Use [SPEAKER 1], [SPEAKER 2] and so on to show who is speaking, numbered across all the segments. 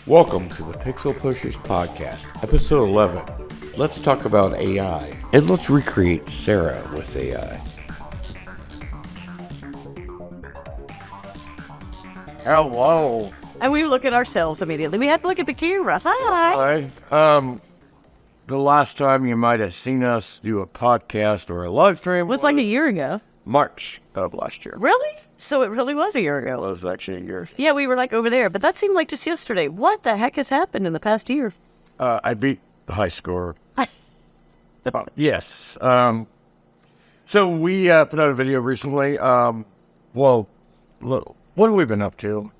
[SPEAKER 1] Welcome to the Pixel Pushers Podcast, episode 11. Let's talk about AI, and let's recreate Sarah with AI. Hello.
[SPEAKER 2] And we look at ourselves immediately. We had to look at the camera. Hi.
[SPEAKER 1] Hi. The last time you might have seen us do a podcast or a live stream
[SPEAKER 2] It was like a year ago.
[SPEAKER 1] March of last year.
[SPEAKER 2] Really? So it really was a year
[SPEAKER 1] It
[SPEAKER 2] ago.
[SPEAKER 1] was actually a year.
[SPEAKER 2] Yeah, we were like over there, but that seemed like just yesterday. What the heck has happened in the past year?
[SPEAKER 1] I beat the high score.
[SPEAKER 2] Hi.
[SPEAKER 1] Yes. So we put out a video recently. What have we been up to?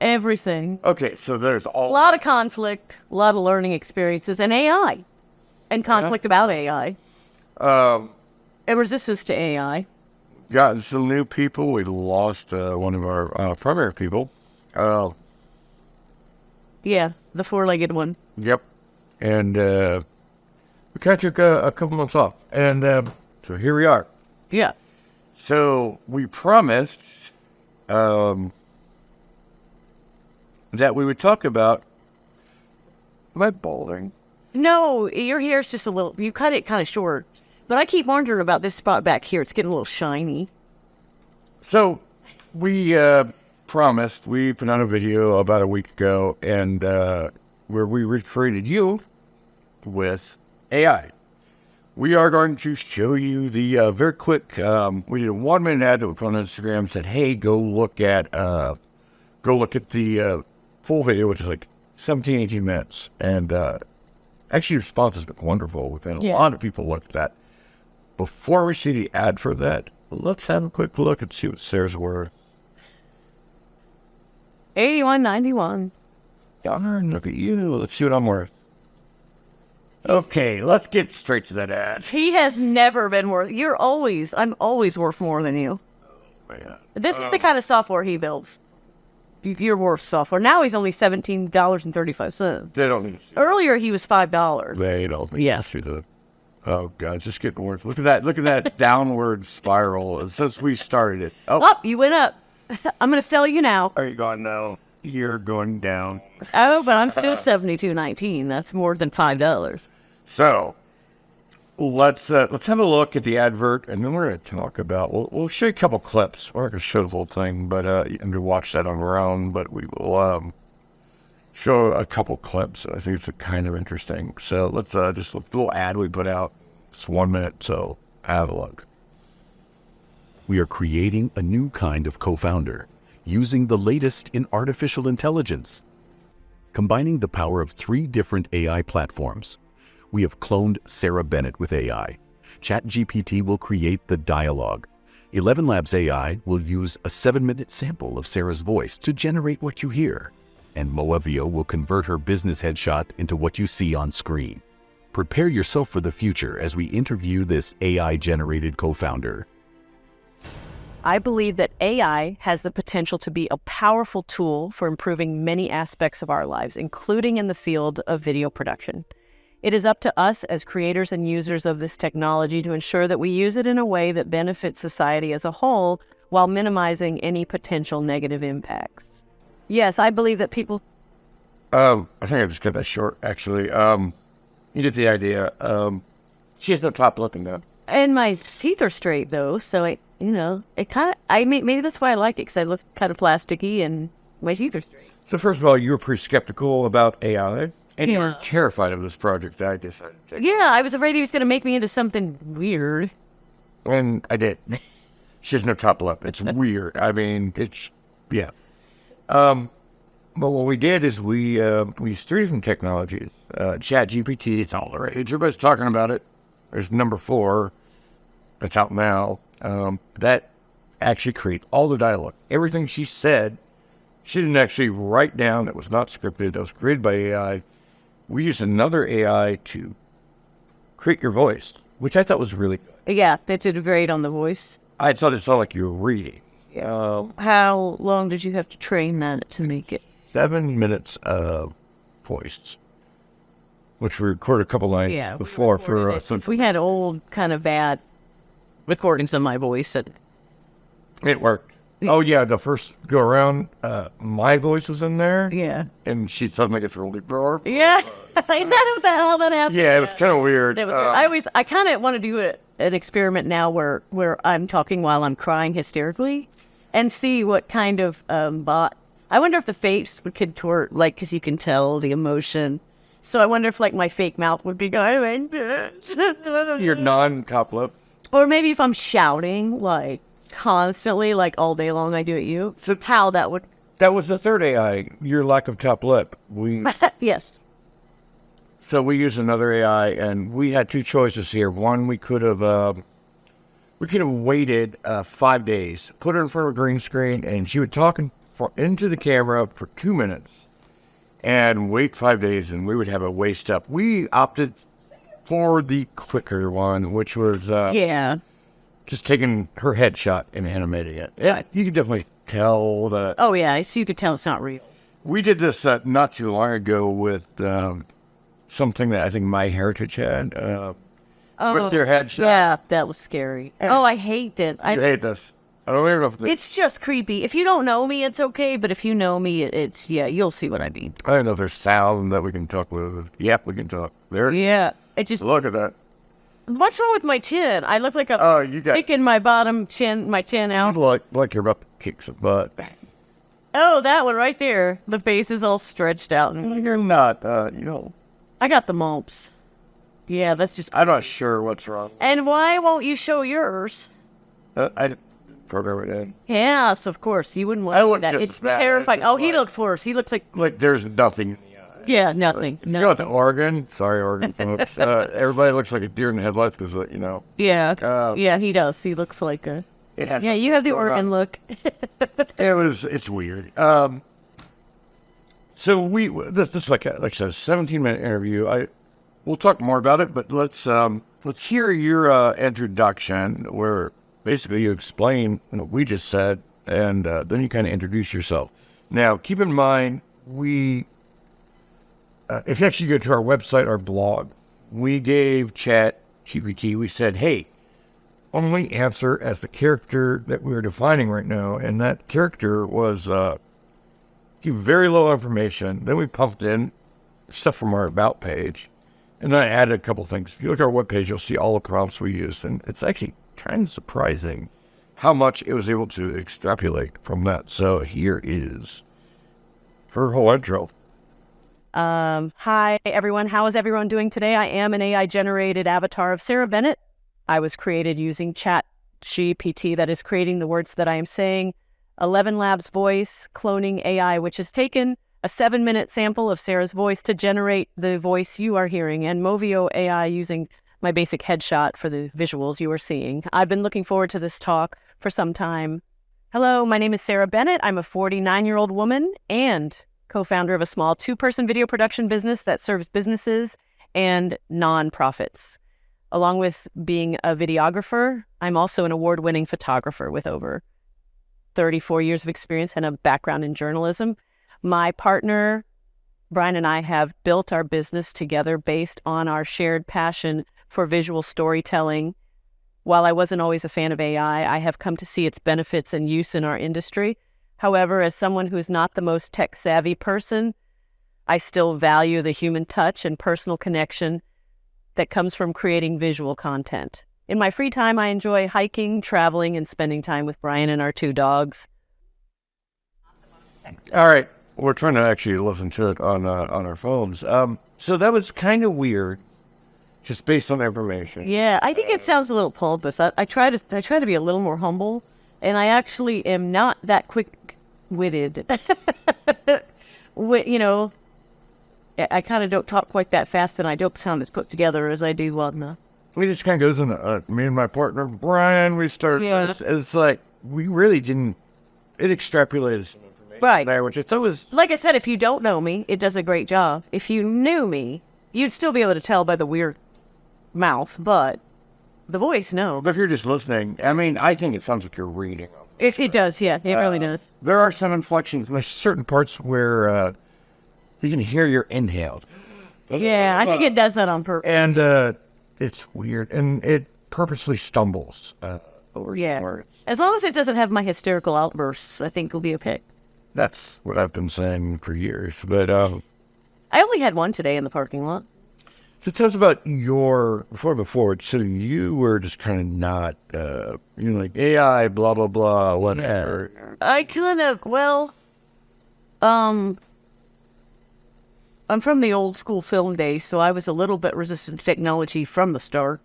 [SPEAKER 2] Everything.
[SPEAKER 1] Okay, so there's
[SPEAKER 2] A lot of conflict, a lot of learning experiences, and AI. And conflict about AI. And resistance to AI.
[SPEAKER 1] Gotten some new people. We lost one of our primary people.
[SPEAKER 2] Yeah, the four-legged one.
[SPEAKER 1] Yep. And we kind of took a couple months off. And so here we are.
[SPEAKER 2] Yeah.
[SPEAKER 1] So we promised that we would talk about my balding.
[SPEAKER 2] No, your hair's just a little, you cut it kind of short. But I keep wondering about this spot back here. It's getting a little shiny.
[SPEAKER 1] So we promised, we put out a video about a week ago, and where we recreated you with AI. We are going to show you the very quick, we did a 1 minute ad that we put on Instagram, said, hey, go look at the full video, which is like 17, 18 minutes. And actually, the response has been wonderful. We've had a lot of people look at that. Before we see the ad for that, let's have a quick look and see what Sarah's worth.
[SPEAKER 2] $81.91.
[SPEAKER 1] Darn, look at you. Let's see what I'm worth. Okay, let's get straight to that ad.
[SPEAKER 2] He has never been worth. I'm always worth more than you.
[SPEAKER 1] Man.
[SPEAKER 2] This is the kind of software he builds. You're worth software. Now he's only $17.35.
[SPEAKER 1] They don't need to see
[SPEAKER 2] Earlier he was $5.
[SPEAKER 1] They don't need to see the... Oh, God, it's just getting worse. Look at that downward spiral since we started it.
[SPEAKER 2] Oh, you went up. I'm going to sell you now.
[SPEAKER 1] Are you going now? You're going down.
[SPEAKER 2] Oh, but I'm still $72.19. That's more than $5.
[SPEAKER 1] So, let's have a look at the advert, and then we're going to talk about... We'll show you a couple clips. We're not going to show the whole thing, but you can watch that on our own, but we will show a couple clips. I think it's kind of interesting. So, let's just look at the little ad we put out. It's 1 minute, so have a look.
[SPEAKER 3] We are creating a new kind of co-founder, using the latest in artificial intelligence. Combining the power of 3 different AI platforms, we have cloned Sarah Bennett with AI. ChatGPT will create the dialogue. 11 Labs AI will use a 7-minute sample of Sarah's voice to generate what you hear. And Moavio will convert her business headshot into what you see on screen. Prepare yourself for the future as we interview this AI-generated co-founder.
[SPEAKER 2] I believe that AI has the potential to be a powerful tool for improving many aspects of our lives, including in the field of video production. It is up to us as creators and users of this technology to ensure that we use it in a way that benefits society as a whole while minimizing any potential negative impacts. Yes, I believe that people...
[SPEAKER 1] I think I just cut that short, actually. You get the idea. She has no top lip though.
[SPEAKER 2] And my teeth are straight, though, so it kind of... maybe that's why I like it, because I look kind of plasticky and my teeth are straight.
[SPEAKER 1] So first of all, you were pretty skeptical about AI, and you were
[SPEAKER 2] Yeah.
[SPEAKER 1] terrified of this project that I decided to take.
[SPEAKER 2] Yeah, I was afraid he was going to make me into something weird.
[SPEAKER 1] And I did. She has no top lip. It's weird. I mean, yeah. But what we did is we used 3 different technologies. ChatGPT, it's all the rage. Everybody's talking about it. There's number 4. That's out now. That actually created all the dialogue. Everything she said, she didn't actually write down. It was not scripted. It was created by AI. We used another AI to create your voice, which I thought was really good.
[SPEAKER 2] Yeah, it did great on the voice.
[SPEAKER 1] I thought it sounded like you were reading.
[SPEAKER 2] How long did you have to train that to make it?
[SPEAKER 1] 7 minutes of voice, which we recorded a couple nights before for some.
[SPEAKER 2] We had old kind of bad recordings of my voice.
[SPEAKER 1] It worked. Oh yeah, the first go around, my voice was in there,
[SPEAKER 2] Yeah.
[SPEAKER 1] and she suddenly gets really bored.
[SPEAKER 2] Yeah. Is that what the hell that happened?
[SPEAKER 1] Yeah, it was kind of weird.
[SPEAKER 2] That was, I kind of want to do an experiment now where I'm talking while I'm crying hysterically and see what kind of bot. I wonder if the face would contort, like, because you can tell the emotion. So I wonder if, like, my fake mouth would be going.
[SPEAKER 1] Your non-top lip.
[SPEAKER 2] Or maybe if I'm shouting, like, constantly, like, all day long, I do at you. So how that would.
[SPEAKER 1] That was the third AI. Your lack of top lip.
[SPEAKER 2] Yes.
[SPEAKER 1] So we used another AI, and we had two choices here. One, we could have waited 5 days, put her in front of a green screen, and she would talk into the camera for 2 minutes, and wait 5 days, and we would have a waste up. We opted for the quicker one, which was
[SPEAKER 2] Yeah.
[SPEAKER 1] just taking her headshot and animating it. Yeah, you can definitely tell that.
[SPEAKER 2] Oh, yeah. So you could tell it's not real.
[SPEAKER 1] We did this not too long ago with something that I think MyHeritage had. With their headshot.
[SPEAKER 2] Yeah, that was scary. Oh, I hate this.
[SPEAKER 1] I hate this. I don't even know if
[SPEAKER 2] It's just creepy. If you don't know me, it's okay. But if you know me, it's, yeah, you'll see what I mean.
[SPEAKER 1] I don't know if there's sound that we can talk with. Yep, we can talk. There.
[SPEAKER 2] Yeah. It just,
[SPEAKER 1] Look at that.
[SPEAKER 2] what's wrong with my chin? I look like I'm
[SPEAKER 1] Oh, you got.
[SPEAKER 2] sticking my chin out.
[SPEAKER 1] Like you're about to kick some butt.
[SPEAKER 2] Oh, that one right there. The face is all stretched out. And
[SPEAKER 1] You're not. You know.
[SPEAKER 2] I got the mumps. Yeah, that's just.
[SPEAKER 1] I'm not sure what's wrong.
[SPEAKER 2] And why won't you show yours?
[SPEAKER 1] I didn't program it in.
[SPEAKER 2] Yes, of course. You wouldn't want
[SPEAKER 1] I
[SPEAKER 2] to do
[SPEAKER 1] look
[SPEAKER 2] that.
[SPEAKER 1] just
[SPEAKER 2] It's
[SPEAKER 1] as bad.
[SPEAKER 2] terrifying.
[SPEAKER 1] It's
[SPEAKER 2] Oh,
[SPEAKER 1] just
[SPEAKER 2] he
[SPEAKER 1] like-
[SPEAKER 2] looks worse. He looks like.
[SPEAKER 1] Like there's nothing in the eye.
[SPEAKER 2] Yeah, nothing.
[SPEAKER 1] You
[SPEAKER 2] No.
[SPEAKER 1] know, the Oregon. Sorry, Oregon folks. Everybody looks like a deer in the headlights because you know.
[SPEAKER 2] Yeah. Yeah, he does. He looks like a.
[SPEAKER 1] It has
[SPEAKER 2] Yeah, you have the
[SPEAKER 1] going on.
[SPEAKER 2] Oregon look.
[SPEAKER 1] It's weird. So this is like I said, a 17-minute interview. We'll talk more about it, but let's hear your introduction, where basically you explain what we just said, and then you kind of introduce yourself. Now, keep in mind, if you actually go to our website, our blog, we gave ChatGPT. We said, hey, only answer as the character that we're defining right now, and that character was give very little information. Then we pumped in stuff from our About page, and then I added a couple things. If you look at our webpage, you'll see all the prompts we used, and it's actually kind of surprising how much it was able to extrapolate from that. So here is her whole intro.
[SPEAKER 2] Hi, everyone. How is everyone doing today? I am an AI-generated avatar of Sarah Bennett. I was created using ChatGPT that is creating the words that I am saying, 11 Labs voice, cloning AI, which has taken a 7-minute sample of Sarah's voice to generate the voice you are hearing, and Movio AI using my basic headshot for the visuals you are seeing. I've been looking forward to this talk for some time. Hello, my name is Sarah Bennett. I'm a 49-year-old woman and co-founder of a small 2-person video production business that serves businesses and nonprofits. Along with being a videographer, I'm also an award-winning photographer with over 34 years of experience and a background in journalism. My partner, Brian, and I have built our business together based on our shared passion for visual storytelling. While I wasn't always a fan of AI, I have come to see its benefits and use in our industry. However, as someone who is not the most tech-savvy person, I still value the human touch and personal connection that comes from creating visual content. In my free time, I enjoy hiking, traveling, and spending time with Brian and our 2 dogs.
[SPEAKER 1] All right, we're trying to actually listen to it on our phones. So that was kind of weird, just based on the information.
[SPEAKER 2] Yeah, I think it sounds a little pompous. I try to be a little more humble, and I actually am not that quick-witted. You know, I kind of don't talk quite that fast, and I don't sound as put together as I do on the...
[SPEAKER 1] We just kind of goes into me and my partner Brian. We started.
[SPEAKER 2] Yeah.
[SPEAKER 1] It's like we really didn't. It extrapolated some information
[SPEAKER 2] Right.
[SPEAKER 1] there, which it's always.
[SPEAKER 2] Like I said, if you don't know me, it does a great job. If you knew me, you'd still be able to tell by the weird mouth, but the voice, no.
[SPEAKER 1] But if you're just listening, I mean, I think it sounds like you're reading.
[SPEAKER 2] If it does, yeah, it really does.
[SPEAKER 1] There are some inflections. There's certain parts where you can hear your inhales.
[SPEAKER 2] Yeah, I think it does that on purpose.
[SPEAKER 1] And it's weird, and it purposely stumbles. or
[SPEAKER 2] Yeah.
[SPEAKER 1] smart.
[SPEAKER 2] As long as it doesn't have my hysterical outbursts, I think it'll be okay.
[SPEAKER 1] That's what I've been saying for years. But
[SPEAKER 2] I only had one today in the parking lot.
[SPEAKER 1] so tell us about your before. So you were just kind of not, like AI, blah blah blah, whatever.
[SPEAKER 2] I kind of, well, I'm from the old school film days, so I was a little bit resistant to technology from the start.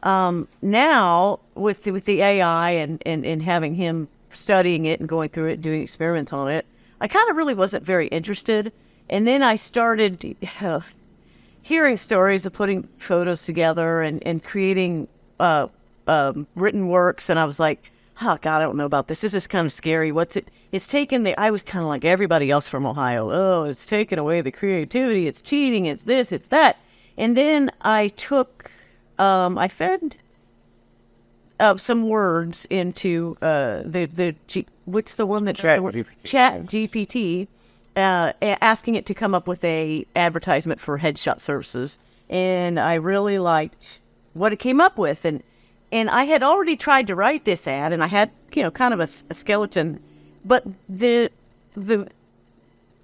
[SPEAKER 2] Now, with the AI and having him studying it and going through it and doing experiments on it, I kind of really wasn't very interested. And then I started hearing stories of putting photos together and creating written works, and I was like, oh God, I don't know about this. This is kind of scary. It's taken I was kind of like everybody else from Ohio. Oh, it's taken away the creativity. It's cheating. It's this, it's that. And then I I fed some words into what's the one that Chat GPT, asking it to come up with a advertisement for headshot services, and I really liked what it came up with, and I had already tried to write this ad, and I had kind of a skeleton, but the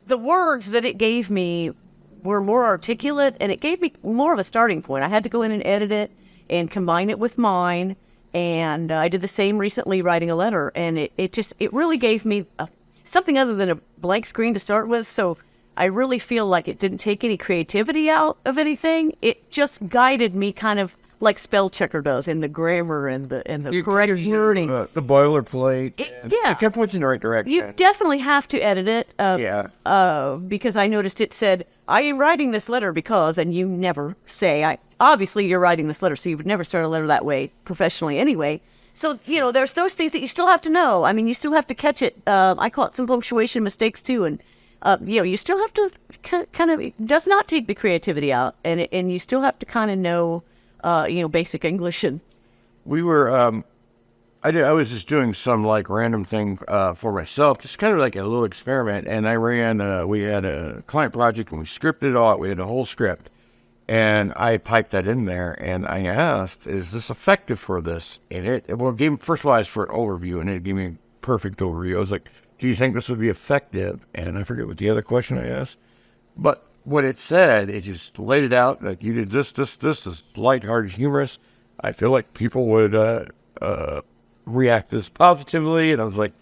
[SPEAKER 2] words that it gave me were more articulate, and it gave me more of a starting point. I had to go in and edit it and combine it with mine, and I did the same recently writing a letter, and it really gave me something other than a blank screen to start with. So I really feel like it didn't take any creativity out of anything. It just guided me kind of like spell checker does in the grammar and the correct wording.
[SPEAKER 1] The boilerplate.
[SPEAKER 2] Yeah.
[SPEAKER 1] It kept pointing in the right direction.
[SPEAKER 2] You definitely have to edit it. Because I noticed it said, I am writing this letter because, and you never say, obviously you're writing this letter, so you would never start a letter that way professionally anyway. So, there's those things that you still have to know. I mean, you still have to catch it. I call it some punctuation mistakes too. And, you still have to kind of, it does not take the creativity out. And you still have to kind of know, basic English. And
[SPEAKER 1] We were, I was just doing some like random thing for myself, just kind of like a little experiment. And we had a client project and we scripted it all. We had a whole script. And I piped that in there, and I asked, "Is this effective for this?" And first of all, I asked for an overview, and it gave me a perfect overview. I was like, "Do you think this would be effective?" And I forget what the other question I asked, but what it said, it just laid it out like, "You did this is lighthearted, humorous. I feel like people would react this positively." And I was like,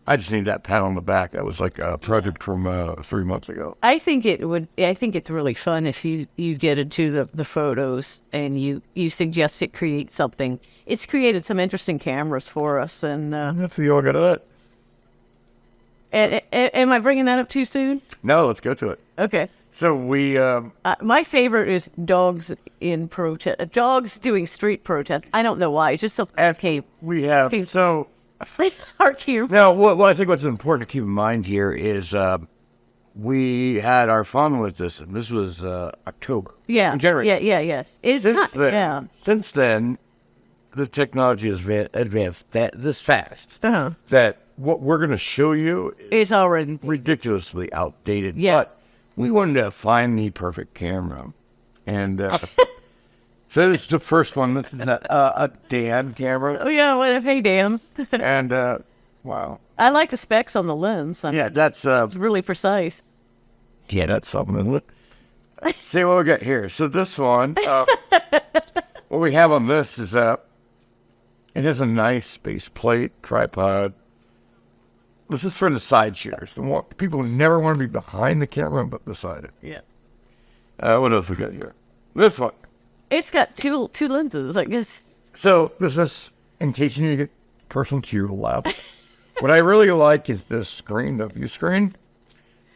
[SPEAKER 1] I just need that pat on the back. That was like a project from 3 months ago.
[SPEAKER 2] I think it's really fun if you get into the photos and you suggest it create something. It's created some interesting cameras for us. And
[SPEAKER 1] That's the all got of that.
[SPEAKER 2] am I bringing that up too soon?
[SPEAKER 1] No, let's go to it.
[SPEAKER 2] Okay.
[SPEAKER 1] So we,
[SPEAKER 2] my favorite is dogs in protest. Dogs doing street protest. I don't know why. It's just so okay.
[SPEAKER 1] we have,
[SPEAKER 2] Okay.
[SPEAKER 1] so
[SPEAKER 2] Are you?
[SPEAKER 1] now what I think what's important to keep in mind here is we had our fun with this, and this was October.
[SPEAKER 2] Yeah.
[SPEAKER 1] In January.
[SPEAKER 2] Yeah. It's not. Yeah.
[SPEAKER 1] Since then, the technology has advanced this fast
[SPEAKER 2] Uh-huh.
[SPEAKER 1] that what we're going to show you is
[SPEAKER 2] It's already.
[SPEAKER 1] ridiculously outdated.
[SPEAKER 2] Yeah.
[SPEAKER 1] But we wanted to find the perfect camera. And so this is the first one. This is a Dan camera.
[SPEAKER 2] Oh yeah. What? Hey, Dan.
[SPEAKER 1] And wow.
[SPEAKER 2] I like the specs on the lens.
[SPEAKER 1] Yeah, that's
[SPEAKER 2] It's really precise.
[SPEAKER 1] yeah, that's something, isn't it? See what we got here. So this one, what we have on this is it has a nice base plate, tripod. This is for the side shooters. People never want to be behind the camera, but beside it.
[SPEAKER 2] Yeah.
[SPEAKER 1] What else we got here? This one.
[SPEAKER 2] It's got two lenses. I guess.
[SPEAKER 1] So this is in case you need to get the person to your left. What I really like is this screen, the view screen,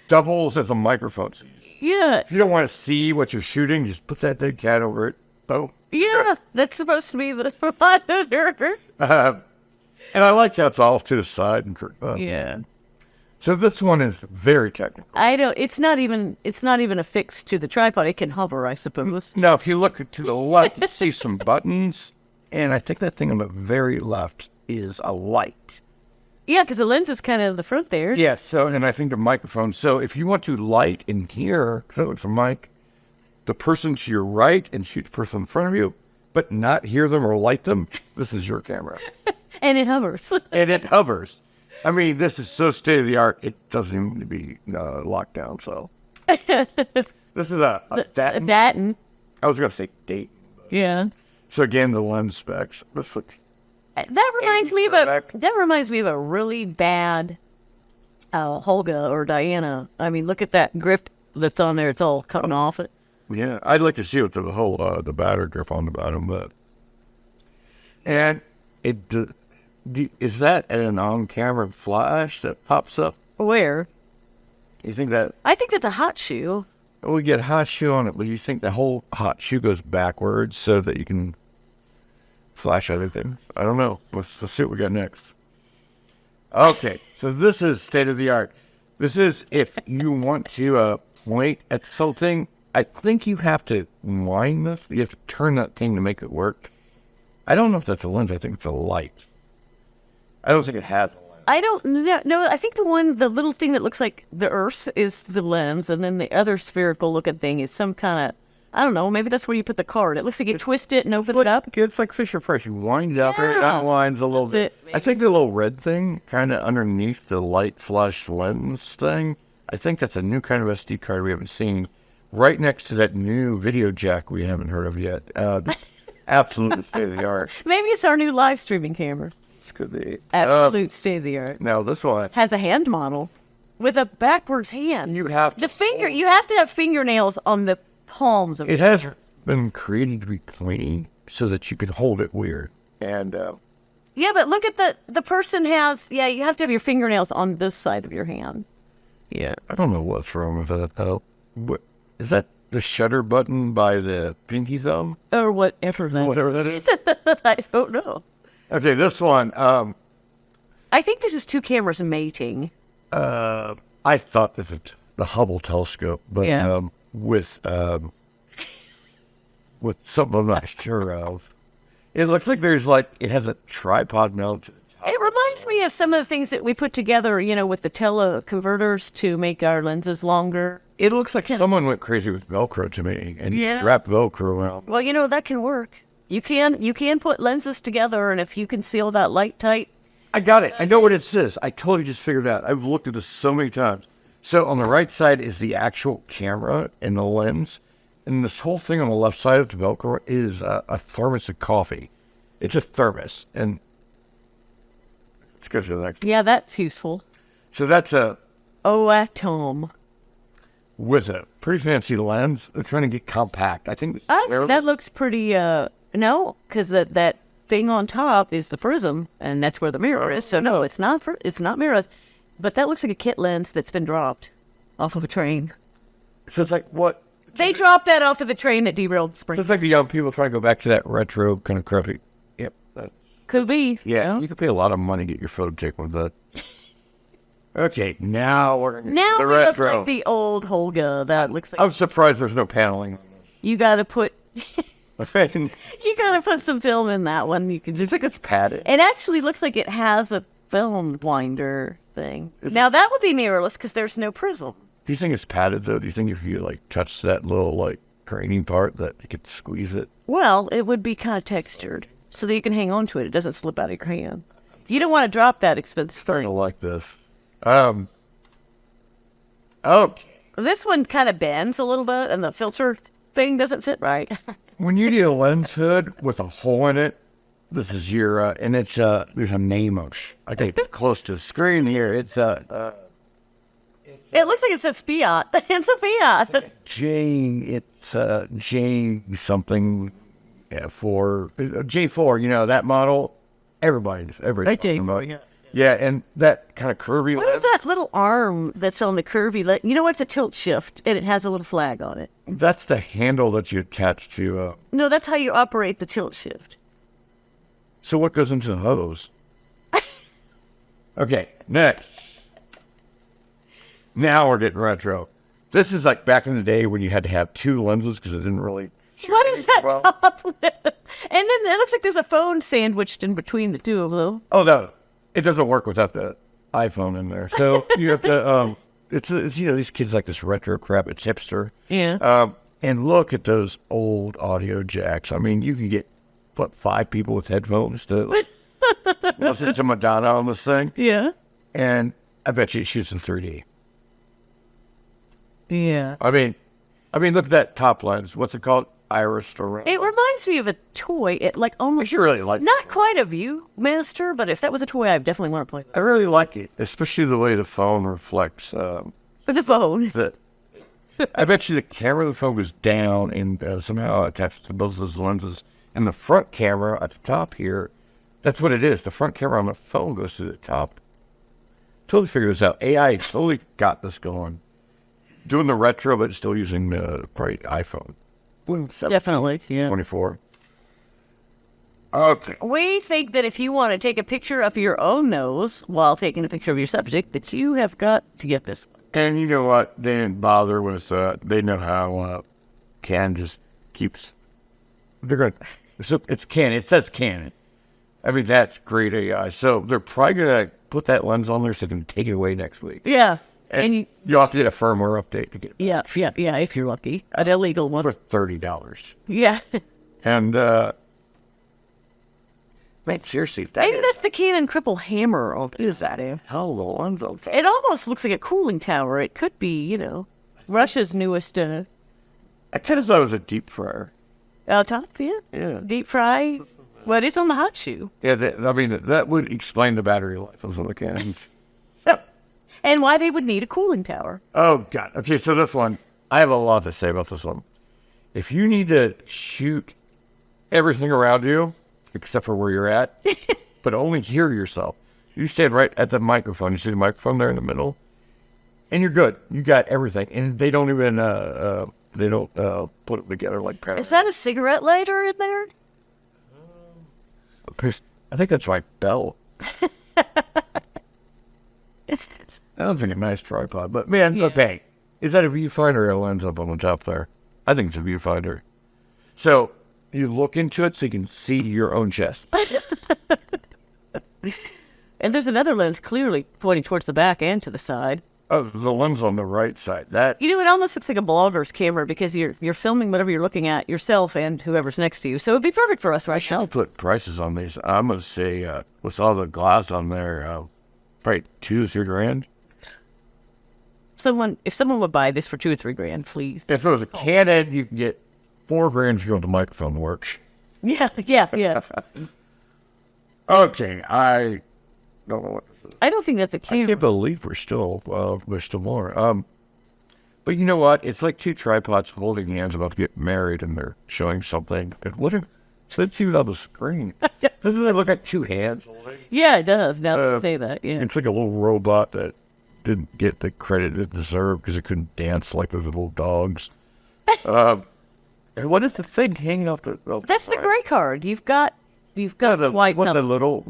[SPEAKER 1] doubles as a microphone. So
[SPEAKER 2] Yeah.
[SPEAKER 1] if you don't want to see what you're shooting, just put that dead cat over it. Boom.
[SPEAKER 2] Yeah. That's supposed to be the monitor.
[SPEAKER 1] And I like how it's all to the side.
[SPEAKER 2] Yeah.
[SPEAKER 1] So this one is very technical.
[SPEAKER 2] I don't. It's not even affixed to the tripod. It can hover, I suppose.
[SPEAKER 1] Now, if you look to the left, you see some buttons. And I think that thing on the very left is a light.
[SPEAKER 2] Yeah, because the lens is kind of the front there.
[SPEAKER 1] Yes. So, and I think the microphone. So if you want to light in here, because that looks a mic, the person to your right and shoot the person in front of you, but not hear them or light them, this is your camera.
[SPEAKER 2] And it hovers.
[SPEAKER 1] And it hovers. I mean, this is so state of the art. It doesn't even need to be locked down. So this is a Daton.
[SPEAKER 2] Daton.
[SPEAKER 1] I was gonna say Dayton.
[SPEAKER 2] Yeah.
[SPEAKER 1] So again, the lens specs. This looks
[SPEAKER 2] That reminds me of
[SPEAKER 1] back.
[SPEAKER 2] a really bad Holga or Diana. I mean, look at that grip that's on there. It's all cutting off it.
[SPEAKER 1] yeah. I'd like to see what the whole the battery grip on the bottom, but and it is that an on-camera flash that pops up?
[SPEAKER 2] Where?
[SPEAKER 1] You think that?
[SPEAKER 2] I think that's a hot shoe.
[SPEAKER 1] We get hot shoe on it, but you think the whole hot shoe goes backwards so that you can flash everything? I don't know. Let's see what we got next. Okay, so this is state of the art. This is if you want to point at something. I think you have to wind this. You have to turn that thing to make it work. I don't know if that's a lens. I think it's a light. I don't think it has a lens.
[SPEAKER 2] I don't know. I think the little thing that looks like the Earth is the lens, and then the other spherical looking thing is some kind of, I don't know, maybe that's where you put the card. It looks like you twist it and open it up.
[SPEAKER 1] It's like Fisher Price. You wind it up, and it
[SPEAKER 2] Yeah.
[SPEAKER 1] outlines a little
[SPEAKER 2] That's
[SPEAKER 1] bit.
[SPEAKER 2] it,
[SPEAKER 1] I think the little red thing, kind of underneath the light flash lens thing, I think that's a new kind of SD card we haven't seen. Right next to that new video jack we haven't heard of yet. Absolutely state of the art.
[SPEAKER 2] Maybe it's our new live streaming camera.
[SPEAKER 1] This could be.
[SPEAKER 2] Absolute state of the art.
[SPEAKER 1] Now this one,
[SPEAKER 2] Has a hand model with a backwards hand.
[SPEAKER 1] you have
[SPEAKER 2] The finger, you have to have fingernails on the palms of
[SPEAKER 1] It has been created to be pointy so that you can hold it weird. And
[SPEAKER 2] Yeah, but look at the person has, you have to have your fingernails on this side of your hand.
[SPEAKER 1] yeah, I don't know what's wrong with that though. What is that? The shutter button by the pinky thumb?
[SPEAKER 2] Or whatever that
[SPEAKER 1] Whatever that is.
[SPEAKER 2] I don't know.
[SPEAKER 1] Okay, this one.
[SPEAKER 2] I think this is two cameras mating.
[SPEAKER 1] I thought this was the Hubble telescope, but
[SPEAKER 2] Yeah.
[SPEAKER 1] with something I'm not sure of. It looks like it has a tripod mounted.
[SPEAKER 2] It reminds me of some of the things that we put together, with the teleconverters to make our lenses longer.
[SPEAKER 1] It looks like someone went crazy with Velcro to me and
[SPEAKER 2] Yeah.
[SPEAKER 1] wrapped Velcro around.
[SPEAKER 2] Well, that can work. You can put lenses together, and if you can seal that light tight.
[SPEAKER 1] I got it. I know what it says. I totally just figured it out. I've looked at this so many times. So on the right side is the actual camera and the lens. And this whole thing on the left side of the Velcro is a thermos of coffee. It's a thermos. And let's go to the next.
[SPEAKER 2] Yeah, that's useful.
[SPEAKER 1] So that's
[SPEAKER 2] Atom.
[SPEAKER 1] with a pretty fancy lens. They're trying to get compact. I think
[SPEAKER 2] That looks pretty, no, because that thing on top is the prism, and that's where the mirror is. So no, it's not mirror. But that looks like a kit lens that's been dropped off of a train.
[SPEAKER 1] So it's like what?
[SPEAKER 2] They dropped that off of the train that derailed
[SPEAKER 1] So
[SPEAKER 2] Spring.
[SPEAKER 1] it's like the young people trying to go back to that retro kind of crappy. Yep. That's
[SPEAKER 2] Could be.
[SPEAKER 1] Yeah, you could pay a lot of money to get your photo taken with that. Okay, now we're gonna
[SPEAKER 2] Now
[SPEAKER 1] the
[SPEAKER 2] we look
[SPEAKER 1] retro.
[SPEAKER 2] like the old Holga. That looks like
[SPEAKER 1] I'm surprised there's no paneling on
[SPEAKER 2] you gotta put
[SPEAKER 1] this. I
[SPEAKER 2] you gotta put some film in that one. You can just
[SPEAKER 1] think it's padded.
[SPEAKER 2] It actually looks like it has a film winder thing. Now that would be mirrorless because there's no prism.
[SPEAKER 1] Do you think it's padded though? Do you think if you touch that little training part that you could squeeze it?
[SPEAKER 2] Well, it would be kind of textured so that you can hang on to it. It doesn't slip out of your hand. You don't want to drop that expensive
[SPEAKER 1] Starting to
[SPEAKER 2] thing.
[SPEAKER 1] like this. Okay.
[SPEAKER 2] This one kind of bends a little bit, and the filter thing doesn't fit right.
[SPEAKER 1] When you need a lens hood with a hole in it, this is your and it's there's a name on it. I get it close to the screen here. It's
[SPEAKER 2] It looks like it says Fiat. It's a Fiat.
[SPEAKER 1] J something for J4. That model. Everybody's talking about. Yeah, and that kind of curvy
[SPEAKER 2] What is that little arm that's on the curvy? You know what's a tilt shift, and it has a little flag on it.
[SPEAKER 1] That's the handle that you attach to.
[SPEAKER 2] No, that's how you operate the tilt shift.
[SPEAKER 1] So what goes into the hose? Okay, next. Now we're getting retro. This is like back in the day when you had to have two lenses because it didn't really.
[SPEAKER 2] What is that
[SPEAKER 1] well.
[SPEAKER 2] top lip? And then it looks like there's a phone sandwiched in between the two of them.
[SPEAKER 1] Oh no, it doesn't work without the iPhone in there. So you have to. It's these kids like this retro crap. It's hipster.
[SPEAKER 2] Yeah.
[SPEAKER 1] And look at those old audio jacks. I mean, you can get put 5 people with headphones to listen to Madonna on this thing,
[SPEAKER 2] Yeah.
[SPEAKER 1] and I bet you it shoots in 3D.
[SPEAKER 2] Yeah.
[SPEAKER 1] I mean, look at that top lens. What's it called? Iris or
[SPEAKER 2] It reminds me of a toy. It like almost
[SPEAKER 1] I really like.
[SPEAKER 2] not quite a Viewmaster, but if that was a toy, I definitely want to play
[SPEAKER 1] I really like it, especially the way the phone reflects.
[SPEAKER 2] with the phone.
[SPEAKER 1] I bet you the camera of the phone goes down and somehow attached to both those lenses. And the front camera at the top here, that's what it is. The front camera on the phone goes to the top. Totally figured this out. AI totally got this going. Doing the retro, but still using the probably iPhone.
[SPEAKER 2] Definitely. Yeah.
[SPEAKER 1] 24. Okay.
[SPEAKER 2] We think that if you want to take a picture of your own nose while taking a picture of your subject, that you have got to get this one.
[SPEAKER 1] And you know what? They didn't bother with they know how Canon just keeps. They're going to. It's Canon. It says Canon. I mean, that's great AI. So they're probably going to put that lens on there so they can take it away next week.
[SPEAKER 2] Yeah.
[SPEAKER 1] And you'll have to get a firmware update to get it
[SPEAKER 2] yeah, if you're lucky. An illegal one.
[SPEAKER 1] for $30.
[SPEAKER 2] Yeah.
[SPEAKER 1] And, man, seriously,
[SPEAKER 2] Maybe that's the Canon Cripple Hammer. What is that?
[SPEAKER 1] hell the lens on top.
[SPEAKER 2] It almost looks like a cooling tower. It could be, Russia's newest
[SPEAKER 1] I kind of thought it was a deep fryer.
[SPEAKER 2] top, yeah.
[SPEAKER 1] Yeah.
[SPEAKER 2] Deep fry. Well, it's on the hot shoe.
[SPEAKER 1] Yeah, that would explain the battery life of the Canons.
[SPEAKER 2] And why they would need a cooling tower.
[SPEAKER 1] Oh, God. Okay, so this one, I have a lot to say about this one. If you need to shoot everything around you, except for where you're at, but only hear yourself, you stand right at the microphone. You see the microphone there in the middle? And you're good. You got everything. And they don't even, put it together like parents.
[SPEAKER 2] Is that a cigarette lighter in there?
[SPEAKER 1] I think that's my belt. That looks like a nice tripod. But, man, okay. Is that a viewfinder or a lens up on the top there? I think it's a viewfinder. So you look into it so you can see your own chest.
[SPEAKER 2] And there's another lens clearly pointing towards the back and to the side.
[SPEAKER 1] Oh, the lens on the right side. That
[SPEAKER 2] It almost looks like a blogger's camera because you're filming whatever you're looking at yourself and whoever's next to you. So it'd be perfect for us right now.
[SPEAKER 1] I'll put prices on these. I'm going to say, with all the glass on there, probably $2 or $3 grand.
[SPEAKER 2] If someone would buy this for $2 or $3 grand, please.
[SPEAKER 1] If it was a Canon, you can get $4 grand if you want the microphone to work.
[SPEAKER 2] Yeah.
[SPEAKER 1] Okay, I don't know what this is.
[SPEAKER 2] I don't think that's a
[SPEAKER 1] I
[SPEAKER 2] camera.
[SPEAKER 1] can't believe there's still more. But you know what? It's like 2 tripods holding hands about to get married, and they're showing something. And let's see it on the screen. Doesn't it look like 2 hands holding?
[SPEAKER 2] Yeah, it does. Now that you say that, yeah.
[SPEAKER 1] It's like a little robot that didn't get the credit it deserved because it couldn't dance like those little dogs. And what is the thing hanging off the?
[SPEAKER 2] That's the gray card. You've got
[SPEAKER 1] the
[SPEAKER 2] white.
[SPEAKER 1] what the little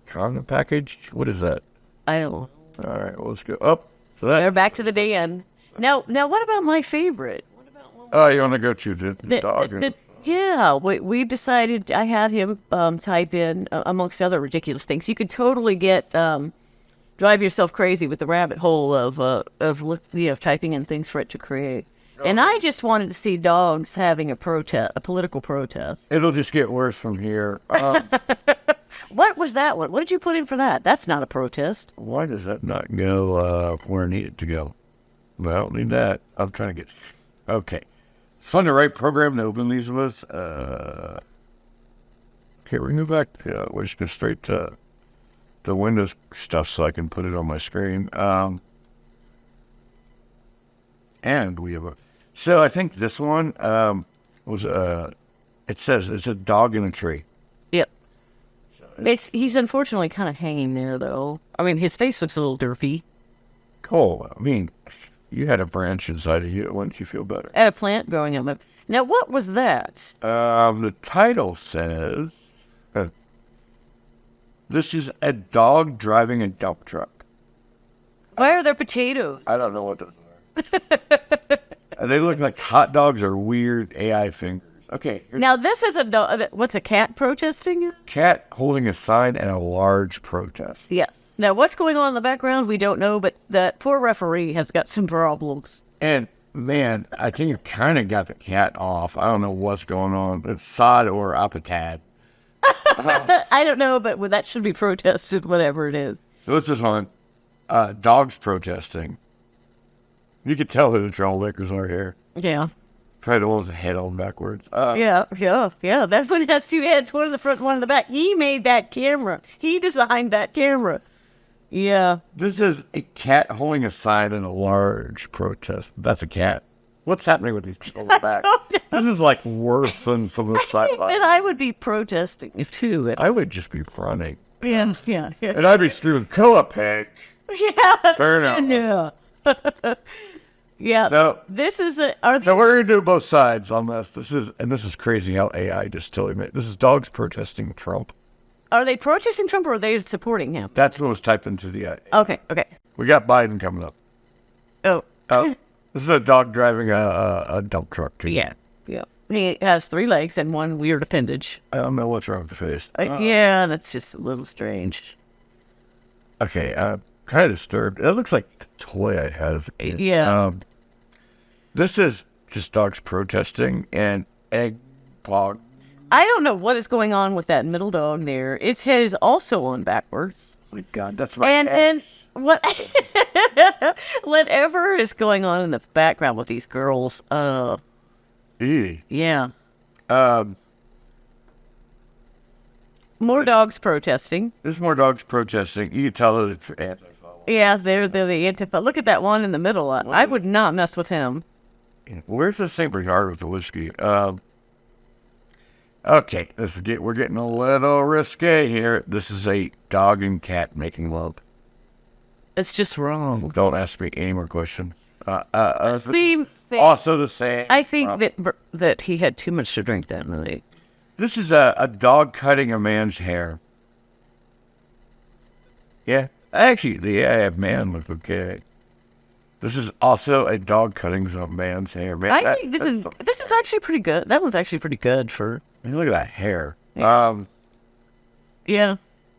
[SPEAKER 1] condom package? What is that?
[SPEAKER 2] I don't know.
[SPEAKER 1] All right, well, let's go up. So
[SPEAKER 2] They're
[SPEAKER 1] that's
[SPEAKER 2] back to the Dan. Now, what about my favorite?
[SPEAKER 1] oh, you want to go to the dog?
[SPEAKER 2] Yeah, we decided. I had him type in amongst other ridiculous things. You could totally get drive yourself crazy with the rabbit hole of typing in things for it to create. And I just wanted to see dogs having a political protest.
[SPEAKER 1] It'll just get worse from here.
[SPEAKER 2] What was that one? What did you put in for that? That's not a protest.
[SPEAKER 1] Why does that not go where it needed to go? Well, I don't need that. I'm trying to get. Okay. It's fun to write program to open these lists. Okay, we can go back. We'll just go straight to the Windows stuff so I can put it on my screen. And we have so I think this one was it says it's a dog in a tree.
[SPEAKER 2] Yep. He's unfortunately kind of hanging there, though. I mean, his face looks a little derpy.
[SPEAKER 1] Cool. I mean, you had a branch inside of you. Wouldn't you feel better?
[SPEAKER 2] And a plant growing up. Now, what was that?
[SPEAKER 1] The title says, this is a dog driving a dump truck.
[SPEAKER 2] Why are there potatoes?
[SPEAKER 1] I don't know what those are. They look like hot dogs or weird AI fingers. Okay.
[SPEAKER 2] Now, this is a dog. What's a cat protesting?
[SPEAKER 1] Cat holding a sign and a large protest.
[SPEAKER 2] Yes. Now, what's going on in the background, we don't know, but that poor referee has got some problems.
[SPEAKER 1] And, man, I think you kind of got the cat off. I don't know what's going on. It's Sod or Apatad.
[SPEAKER 2] I don't know, but that should be protested, whatever it is.
[SPEAKER 1] So this is on dogs protesting. You could tell who the troublemakers are here.
[SPEAKER 2] Yeah.
[SPEAKER 1] Probably the ones that head on backwards.
[SPEAKER 2] Yeah. That one has two heads, one in the front, one in the back. He made that camera. He designed that camera. Yeah.
[SPEAKER 1] This is a cat holding a sign in a large protest. That's a cat. What's happening with these people in the back? This is like worse than some of the sidelines.
[SPEAKER 2] And I would be protesting too.
[SPEAKER 1] I would just be running.
[SPEAKER 2] Yeah.
[SPEAKER 1] And I'd be screaming, kill a pig.
[SPEAKER 2] Yeah.
[SPEAKER 1] Turn out.
[SPEAKER 2] Yeah. Yeah.
[SPEAKER 1] So,
[SPEAKER 2] This is
[SPEAKER 1] so we're going to do both sides on this. This is crazy how AI just totally made. This is dogs protesting Trump.
[SPEAKER 2] are they protesting Trump or are they supporting him?
[SPEAKER 1] That's what was typed into the
[SPEAKER 2] Okay.
[SPEAKER 1] We got Biden coming up.
[SPEAKER 2] Oh.
[SPEAKER 1] This is a dog driving a dump truck, too.
[SPEAKER 2] Yeah. He has 3 legs and one weird appendage.
[SPEAKER 1] I don't know what's wrong with the face.
[SPEAKER 2] Yeah, that's just a little strange.
[SPEAKER 1] Okay, I'm kind of disturbed. It looks like a toy I had as a kid.
[SPEAKER 2] Yeah.
[SPEAKER 1] This is just dogs protesting and egg pog.
[SPEAKER 2] I don't know what is going on with that middle dog there. Its head is also on backwards.
[SPEAKER 1] Oh my God, that's my
[SPEAKER 2] And what whatever is going on in the background with these girls, yeah. More dogs protesting.
[SPEAKER 1] There's more dogs protesting. You can tell that it's anti-foul.
[SPEAKER 2] Yeah, they're the Antifa. Look at that one in the middle. I would not mess with him.
[SPEAKER 1] Where's the St. Bernard with the whiskey? Okay, we're getting a little risque here. This is a dog and cat making love.
[SPEAKER 2] It's just wrong.
[SPEAKER 1] Don't ask me any more questions.
[SPEAKER 2] Same thing.
[SPEAKER 1] Also the same.
[SPEAKER 2] I think that he had too much to drink that night.
[SPEAKER 1] This is a dog cutting a man's hair. Yeah, actually, the AI of man looks okay. This is also a dog cutting some man's hair. Man,
[SPEAKER 2] I think this is actually pretty good. That one's actually pretty good for.
[SPEAKER 1] I mean, look at that hair.
[SPEAKER 2] Yeah.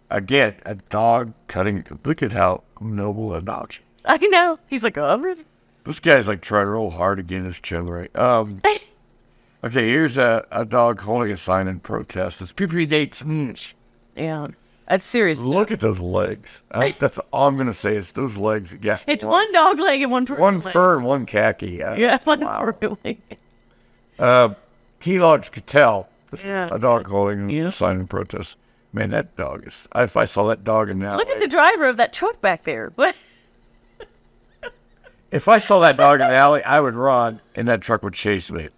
[SPEAKER 1] Again, a dog cutting. Look at how noble a dog is.
[SPEAKER 2] I know. He's like, oh,
[SPEAKER 1] This guy's like trying real hard to get his chin right. Okay, here's a dog holding a sign in protest. It's PP dates.
[SPEAKER 2] yeah. That's serious.
[SPEAKER 1] Look at those legs. That's all I'm gonna say is those legs. Yeah,
[SPEAKER 2] It's one dog leg and one person
[SPEAKER 1] one
[SPEAKER 2] leg.
[SPEAKER 1] fur and one khaki.
[SPEAKER 2] Yeah, one fur leg.
[SPEAKER 1] Key logs could tell.
[SPEAKER 2] Yeah.
[SPEAKER 1] A dog holding a sign in protest. Man, that dog is. If I saw that dog in that.
[SPEAKER 2] Look at the driver of that truck back there. What?
[SPEAKER 1] If I saw that dog in the alley, I would run, and that truck would chase me.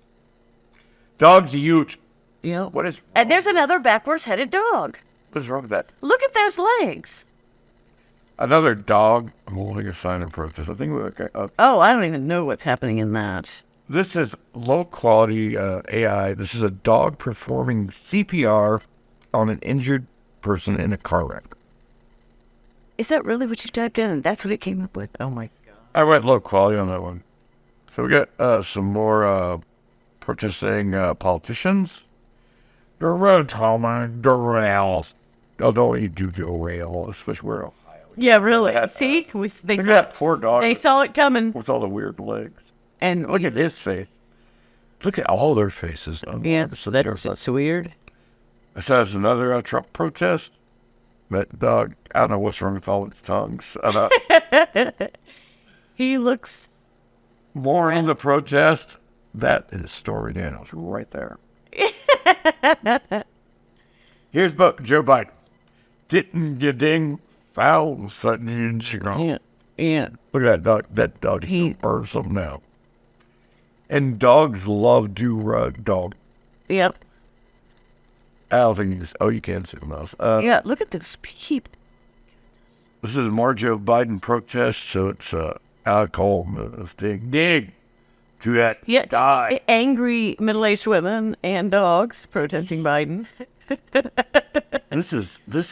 [SPEAKER 1] Dog's huge.
[SPEAKER 2] Yeah.
[SPEAKER 1] What is?
[SPEAKER 2] And there's another backwards-headed dog.
[SPEAKER 1] What's wrong with that?
[SPEAKER 2] Look at those legs.
[SPEAKER 1] Another dog holding a sign in protest. I think we're okay.
[SPEAKER 2] Oh, I don't even know what's happening in that.
[SPEAKER 1] This is low quality AI. This is a dog performing CPR on an injured person in a car wreck.
[SPEAKER 2] Is that really what you typed in? And that's what it came up with? Oh, my God.
[SPEAKER 1] I went low quality on that one. So we got some more protesting politicians. Derail. Oh, don't you do derail, especially we're Ohio.
[SPEAKER 2] Yeah, really. See?
[SPEAKER 1] Look at that poor dog
[SPEAKER 2] They saw it coming.
[SPEAKER 1] with all the weird legs.
[SPEAKER 2] And
[SPEAKER 1] Look at his face. Look at all their faces.
[SPEAKER 2] yeah, so that's just weird.
[SPEAKER 1] So there's another Trump protest. That dog, I don't know what's wrong with all its tongues.
[SPEAKER 2] He looks.
[SPEAKER 1] More on the protest. That is Stormy Daniels right there. Here's Joe Biden. Didn't you ding foul sudden in Chicago?
[SPEAKER 2] Yeah.
[SPEAKER 1] Look at that dog. That dog is burn something now. And dogs love dog.
[SPEAKER 2] Yep.
[SPEAKER 1] I don't think you can see them else.
[SPEAKER 2] Yeah, look at this people.
[SPEAKER 1] This is more Joe Biden protest, so it's alcohol dig to that die.
[SPEAKER 2] Angry middle-aged women and dogs protesting Biden.
[SPEAKER 1] This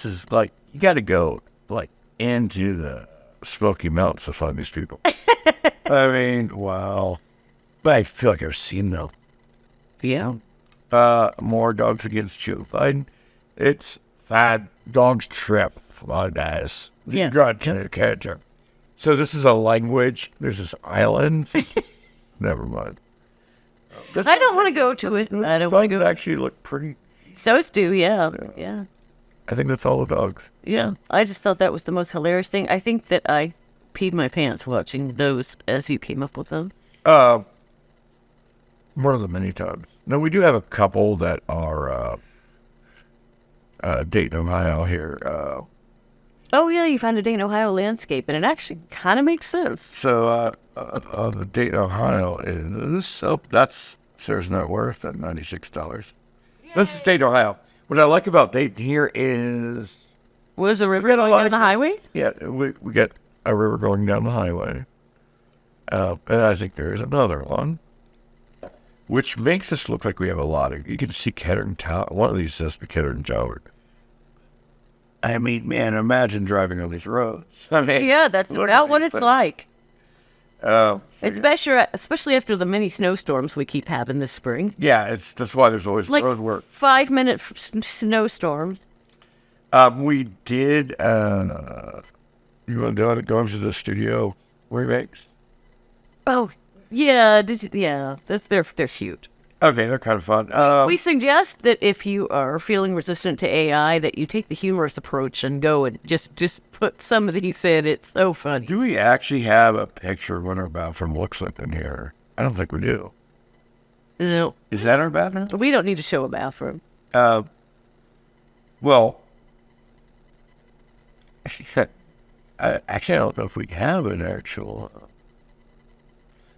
[SPEAKER 1] is like you got to go like into the Smoky Mountains to find these people. I mean, wow. But I feel like I've seen them.
[SPEAKER 2] Yeah.
[SPEAKER 1] More dogs against Joe Biden. It's Fat Dogs Trip. My guys.
[SPEAKER 2] Yeah.
[SPEAKER 1] God, character. So this is a language. There's this island. Never mind.
[SPEAKER 2] I don't want to go to it. I don't want to
[SPEAKER 1] Dogs
[SPEAKER 2] go.
[SPEAKER 1] actually look pretty.
[SPEAKER 2] So do, yeah.
[SPEAKER 1] I think that's all the dogs.
[SPEAKER 2] Yeah, I just thought that was the most hilarious thing. I think that I peed my pants watching those as you came up with them.
[SPEAKER 1] More than many times. No, we do have a couple that are Dayton, Ohio here.
[SPEAKER 2] Oh yeah, you found a Dayton, Ohio landscape, and it actually kind of makes sense.
[SPEAKER 1] So the Dayton, Ohio is that's Sarah's net worth at $96. This is Dayton, Ohio. What I like about Dayton here is
[SPEAKER 2] Was a river
[SPEAKER 1] We got a
[SPEAKER 2] going
[SPEAKER 1] lot
[SPEAKER 2] down
[SPEAKER 1] of-
[SPEAKER 2] the highway?
[SPEAKER 1] yeah, we get a river going down the highway. And I think there is another one, which makes us look like we have a lot of. You can see Kettering Tower. One of these says the Kettering Tower. I mean, man, imagine driving on these roads. I mean,
[SPEAKER 2] Yeah, that's
[SPEAKER 1] look
[SPEAKER 2] about
[SPEAKER 1] at
[SPEAKER 2] what
[SPEAKER 1] these
[SPEAKER 2] it's
[SPEAKER 1] things.
[SPEAKER 2] like.
[SPEAKER 1] Uh,
[SPEAKER 2] Especially after the many snowstorms we keep having this spring.
[SPEAKER 1] yeah, that's why there's always
[SPEAKER 2] Like
[SPEAKER 1] road work.
[SPEAKER 2] 5-minute snowstorms.
[SPEAKER 1] We did. You want to go into the studio remakes?
[SPEAKER 2] Oh, yeah, they're cute.
[SPEAKER 1] Okay, they're kind of fun.
[SPEAKER 2] We suggest that if you are feeling resistant to AI, that you take the humorous approach and go and just put some of these in. It's so funny.
[SPEAKER 1] Do we actually have a picture of what our bathroom looks like in here? I don't think we do.
[SPEAKER 2] No,
[SPEAKER 1] Is that our bathroom?
[SPEAKER 2] we don't need to show a bathroom.
[SPEAKER 1] Well, I don't know if we have an actual.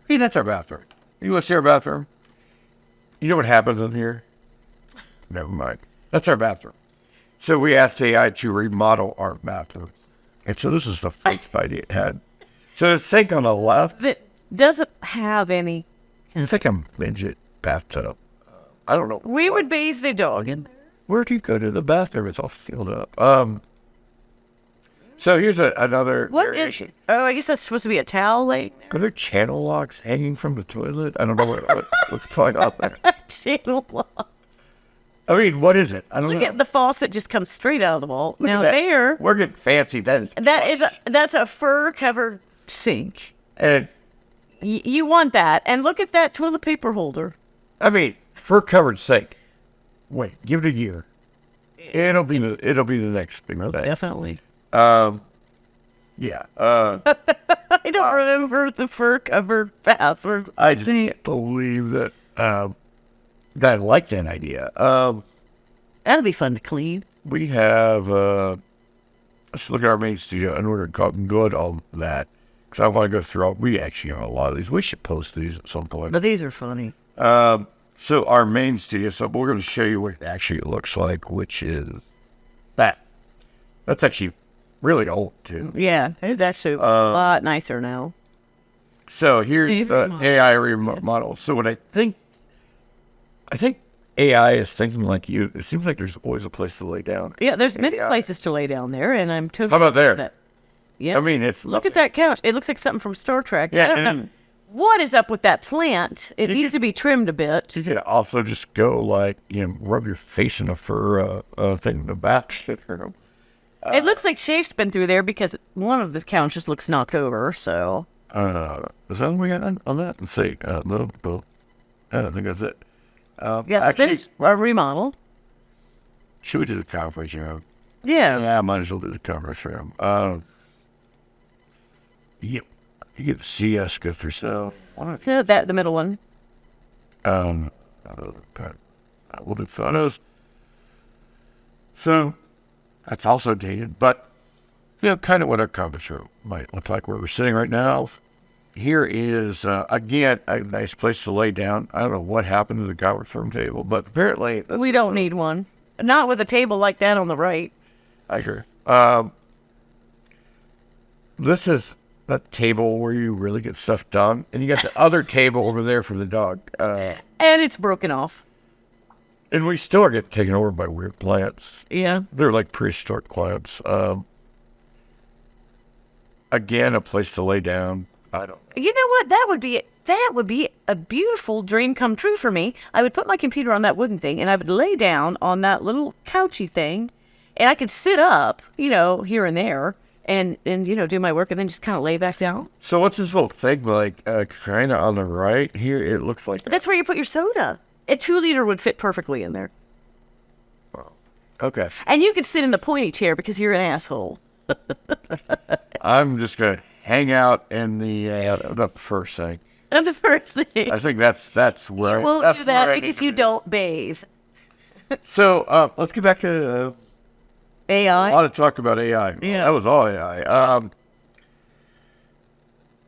[SPEAKER 1] Hey, that's our bathroom. You want to see our bathroom? You know what happens in here? Never mind. That's our bathroom. So we asked AI to remodel our bathroom. And so this is the first idea it had. So the sink on the left,
[SPEAKER 2] That doesn't have any.
[SPEAKER 1] it's like a midget bathtub. I don't know.
[SPEAKER 2] We would bathe the dog in there.
[SPEAKER 1] Where do you go to the bathroom? It's all filled up. So here's another
[SPEAKER 2] What is?
[SPEAKER 1] variation.
[SPEAKER 2] Oh, I guess that's supposed to be a towel laying
[SPEAKER 1] Are there channel locks hanging from the toilet? I don't know what's going on there.
[SPEAKER 2] there. Channel lock.
[SPEAKER 1] I mean, what is it? I don't
[SPEAKER 2] Look
[SPEAKER 1] know.
[SPEAKER 2] at the faucet just comes straight out of the wall.
[SPEAKER 1] Look at
[SPEAKER 2] Now
[SPEAKER 1] that.
[SPEAKER 2] there,
[SPEAKER 1] We're getting fancy.
[SPEAKER 2] that's a fur covered sink.
[SPEAKER 1] And
[SPEAKER 2] You want that, and look at that toilet paper holder.
[SPEAKER 1] I mean, fur covered sink. Wait, give it a year. It'll be the next big thing.
[SPEAKER 2] Definitely.
[SPEAKER 1] Yeah.
[SPEAKER 2] I don't remember the fur covered bathroom.
[SPEAKER 1] I just can't believe that. That I like that idea.
[SPEAKER 2] That'll be fun to clean.
[SPEAKER 1] We have. Let's look at our main studio in order to cotton good on that. Because I want to go through all. We actually have a lot of these. We should post these at some point.
[SPEAKER 2] But these are funny.
[SPEAKER 1] So our main studio. So we're going to show you what it actually looks like, which is that. That's actually really old too.
[SPEAKER 2] Yeah, it's actually a lot nicer now.
[SPEAKER 1] So here's the AI remodel. So what I think AI is thinking like you. It seems like there's always a place to lay down.
[SPEAKER 2] Yeah, there's many
[SPEAKER 1] Yeah.
[SPEAKER 2] places to lay down there, and I'm totally.
[SPEAKER 1] How about there?
[SPEAKER 2] that. Yeah.
[SPEAKER 1] I mean, it's
[SPEAKER 2] Look at that couch. It looks like something from Star Trek.
[SPEAKER 1] Yeah,
[SPEAKER 2] I don't
[SPEAKER 1] and-
[SPEAKER 2] know. What is up with that plant? It
[SPEAKER 1] You
[SPEAKER 2] needs to be trimmed a bit.
[SPEAKER 1] You could also just go like rub your face in a fur thing in the back.
[SPEAKER 2] It looks like Shafe's been through there because one of the couches looks knocked over. So
[SPEAKER 1] Is that what we got on that? Let's see. No, I don't think that's it.
[SPEAKER 2] yeah,
[SPEAKER 1] actually,
[SPEAKER 2] there's a remodel.
[SPEAKER 1] should we do the conference room?
[SPEAKER 2] Yeah.
[SPEAKER 1] Yeah, I might as well do the conference room. Yep. You get to see us go through. So,
[SPEAKER 2] Yeah, that the middle one.
[SPEAKER 1] we'll do photos. So, that's also dated, but kind of what our conference room might look like where we're sitting right now. Here is, again, a nice place to lay down. I don't know what happened to the conference room table, but apparently
[SPEAKER 2] We don't need one. Not with a table like that on the right.
[SPEAKER 1] I agree. This is a table where you really get stuff done, and you got the other table over there for the dog.
[SPEAKER 2] And it's broken off.
[SPEAKER 1] And we still get taken over by weird plants.
[SPEAKER 2] Yeah.
[SPEAKER 1] They're like prehistoric plants. Again, a place to lay down. I don't know.
[SPEAKER 2] You know what? That would be a beautiful dream come true for me. I would put my computer on that wooden thing, and I would lay down on that little couchy thing, and I could sit up, here and there, and do my work, and then just kind of lay back down.
[SPEAKER 1] So what's this little thing like? Kind of on the right here. It looks like
[SPEAKER 2] That's where you put your soda. A 2-liter would fit perfectly in there.
[SPEAKER 1] Okay.
[SPEAKER 2] And you can sit in the pointy chair because you're an asshole.
[SPEAKER 1] I'm just gonna hang out in the first thing.
[SPEAKER 2] And the first thing.
[SPEAKER 1] I think that's where
[SPEAKER 2] You won't
[SPEAKER 1] that's
[SPEAKER 2] do that
[SPEAKER 1] where I
[SPEAKER 2] because
[SPEAKER 1] need
[SPEAKER 2] you
[SPEAKER 1] to be.
[SPEAKER 2] don't bathe.
[SPEAKER 1] So let's get back to a
[SPEAKER 2] AI?
[SPEAKER 1] lot of talk about AI.
[SPEAKER 2] Yeah.
[SPEAKER 1] That was all AI.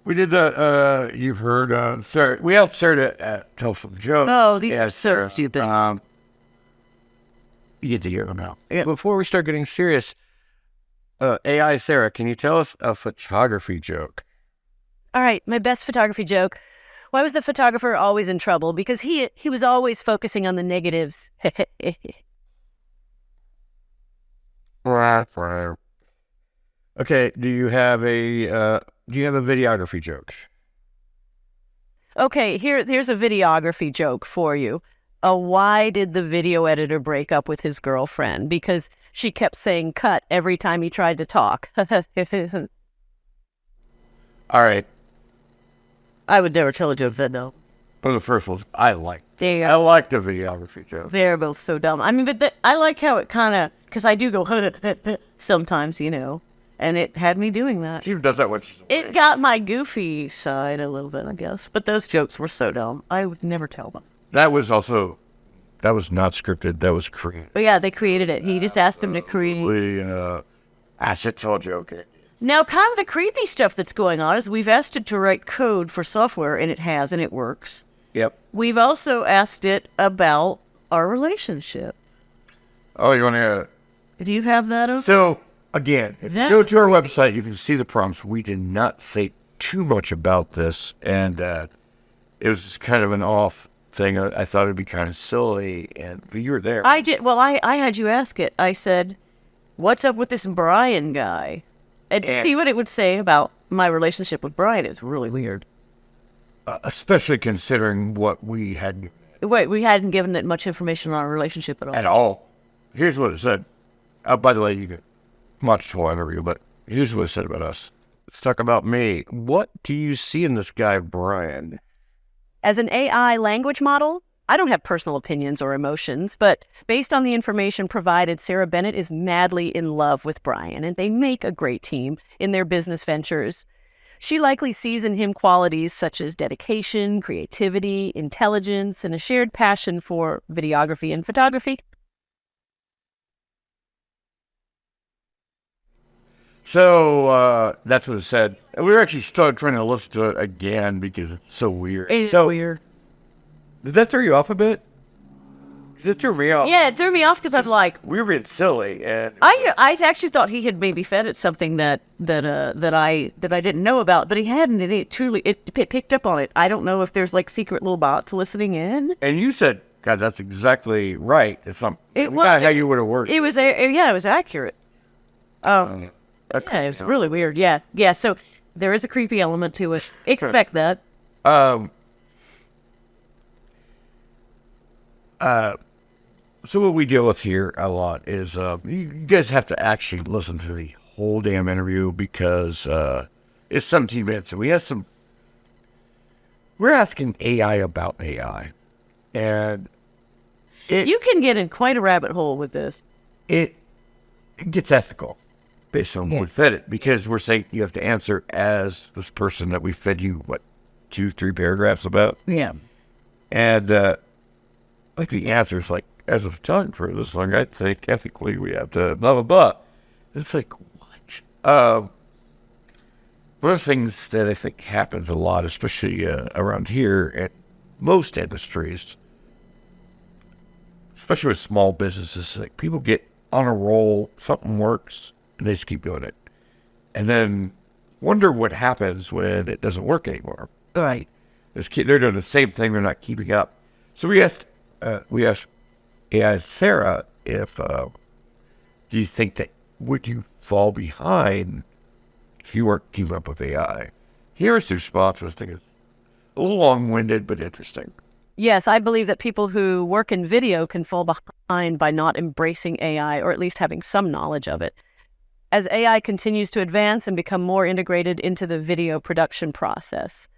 [SPEAKER 1] We did the you've heard Sarah. We have Sarah to tell some jokes.
[SPEAKER 2] Oh, these
[SPEAKER 1] Yeah,
[SPEAKER 2] are so
[SPEAKER 1] Sarah.
[SPEAKER 2] stupid.
[SPEAKER 1] You get to hear them now.
[SPEAKER 2] Yeah.
[SPEAKER 1] Before we start getting serious, AI Sarah, can you tell us a photography joke?
[SPEAKER 2] All right, my best photography joke. Why was the photographer always in trouble? Because he was always focusing on the negatives.
[SPEAKER 1] Okay, do you have a videography joke?
[SPEAKER 2] Okay, here's a videography joke for you. Why did the video editor break up with his girlfriend? Because she kept saying cut every time he tried to talk.
[SPEAKER 1] All right.
[SPEAKER 2] I would never tell a joke that dumb.
[SPEAKER 1] One of the first ones I like.
[SPEAKER 2] They
[SPEAKER 1] I like the videography joke.
[SPEAKER 2] They're both so dumb. I mean, but I like how it kind of, because I do go sometimes, and it had me doing that.
[SPEAKER 1] She even does that when she's away.
[SPEAKER 2] It got my goofy side a little bit, I guess. But those jokes were so dumb. I would never tell them.
[SPEAKER 1] That was not scripted. That was created.
[SPEAKER 2] But yeah, they created it. He just asked them to create.
[SPEAKER 1] We asked it to a joke.
[SPEAKER 2] Now, kind of the creepy stuff that's going on is we've asked it to write code for software, and it has, and it works.
[SPEAKER 1] Yep.
[SPEAKER 2] We've also asked it about our relationship.
[SPEAKER 1] Oh, you want to?
[SPEAKER 2] Do you have that open?
[SPEAKER 1] So again, if you
[SPEAKER 2] That-
[SPEAKER 1] go to our website, you can see the prompts. We did not say too much about this, and it was just kind of an off thing. I thought it'd be kind of silly, and you were there.
[SPEAKER 2] I did. Well, I had you ask it. I said, "What's up with this Brian guy?" And see what it would say about my relationship with Brian. It's really weird.
[SPEAKER 1] Especially considering what we had
[SPEAKER 2] Wait, we hadn't given it much information on our relationship at all.
[SPEAKER 1] at all. Here's what it said. By the way, you can watch the whole interview, but here's what it said about us. Let's talk about me. What do you see in this guy, Brian?
[SPEAKER 2] As an AI language model, I don't have personal opinions or emotions, but based on the information provided, Sarah Bennett is madly in love with Brian, and they make a great team in their business ventures. She likely sees in him qualities such as dedication, creativity, intelligence, and a shared passion for videography and photography.
[SPEAKER 1] So that's what it said. And we were actually started trying to listen to it again because it's so weird.
[SPEAKER 2] It's
[SPEAKER 1] so
[SPEAKER 2] weird.
[SPEAKER 1] did that throw you off a bit? 'Cause it threw me off.
[SPEAKER 2] Yeah, it threw me off because I was like,
[SPEAKER 1] We were being silly, and
[SPEAKER 2] I actually thought he had maybe fed it something that I didn't know about, but he hadn't, and it picked up on it. I don't know if there's like secret little bots listening in.
[SPEAKER 1] and you said, "God, that's exactly right." It's not.
[SPEAKER 2] It was-
[SPEAKER 1] not how you would have worked.
[SPEAKER 2] It was it was accurate.
[SPEAKER 1] Okay.
[SPEAKER 2] Yeah, it was really weird. Yeah. So there is a creepy element to it. Expect that.
[SPEAKER 1] So what we deal with here a lot is you guys have to actually listen to the whole damn interview because it's 17 minutes, and we have some. We're asking AI about AI, and
[SPEAKER 2] You can get in quite a rabbit hole with this.
[SPEAKER 1] it gets ethical based on what we fed it, because we're saying you have to answer as this person that we fed you, what, 2-3 paragraphs about?
[SPEAKER 2] Yeah.
[SPEAKER 1] And like the answer is like, as a photographer, this thing, I think ethically we have to blah, blah, blah. It's like, what? One of the things that I think happens a lot, especially around here at most industries, especially with small businesses, like people get on a roll, something works, and they just keep doing it. And then wonder what happens when it doesn't work anymore.
[SPEAKER 2] Right.
[SPEAKER 1] They're doing the same thing, they're not keeping up. So we asked AI Sarah if, do you think that, would you fall behind if you weren't keeping up with AI? Here's the response, which I think is a little long-winded, but interesting.
[SPEAKER 2] Yes, I believe that people who work in video can fall behind by not embracing AI, or at least having some knowledge of it. As AI continues to advance and become more integrated into the video production process,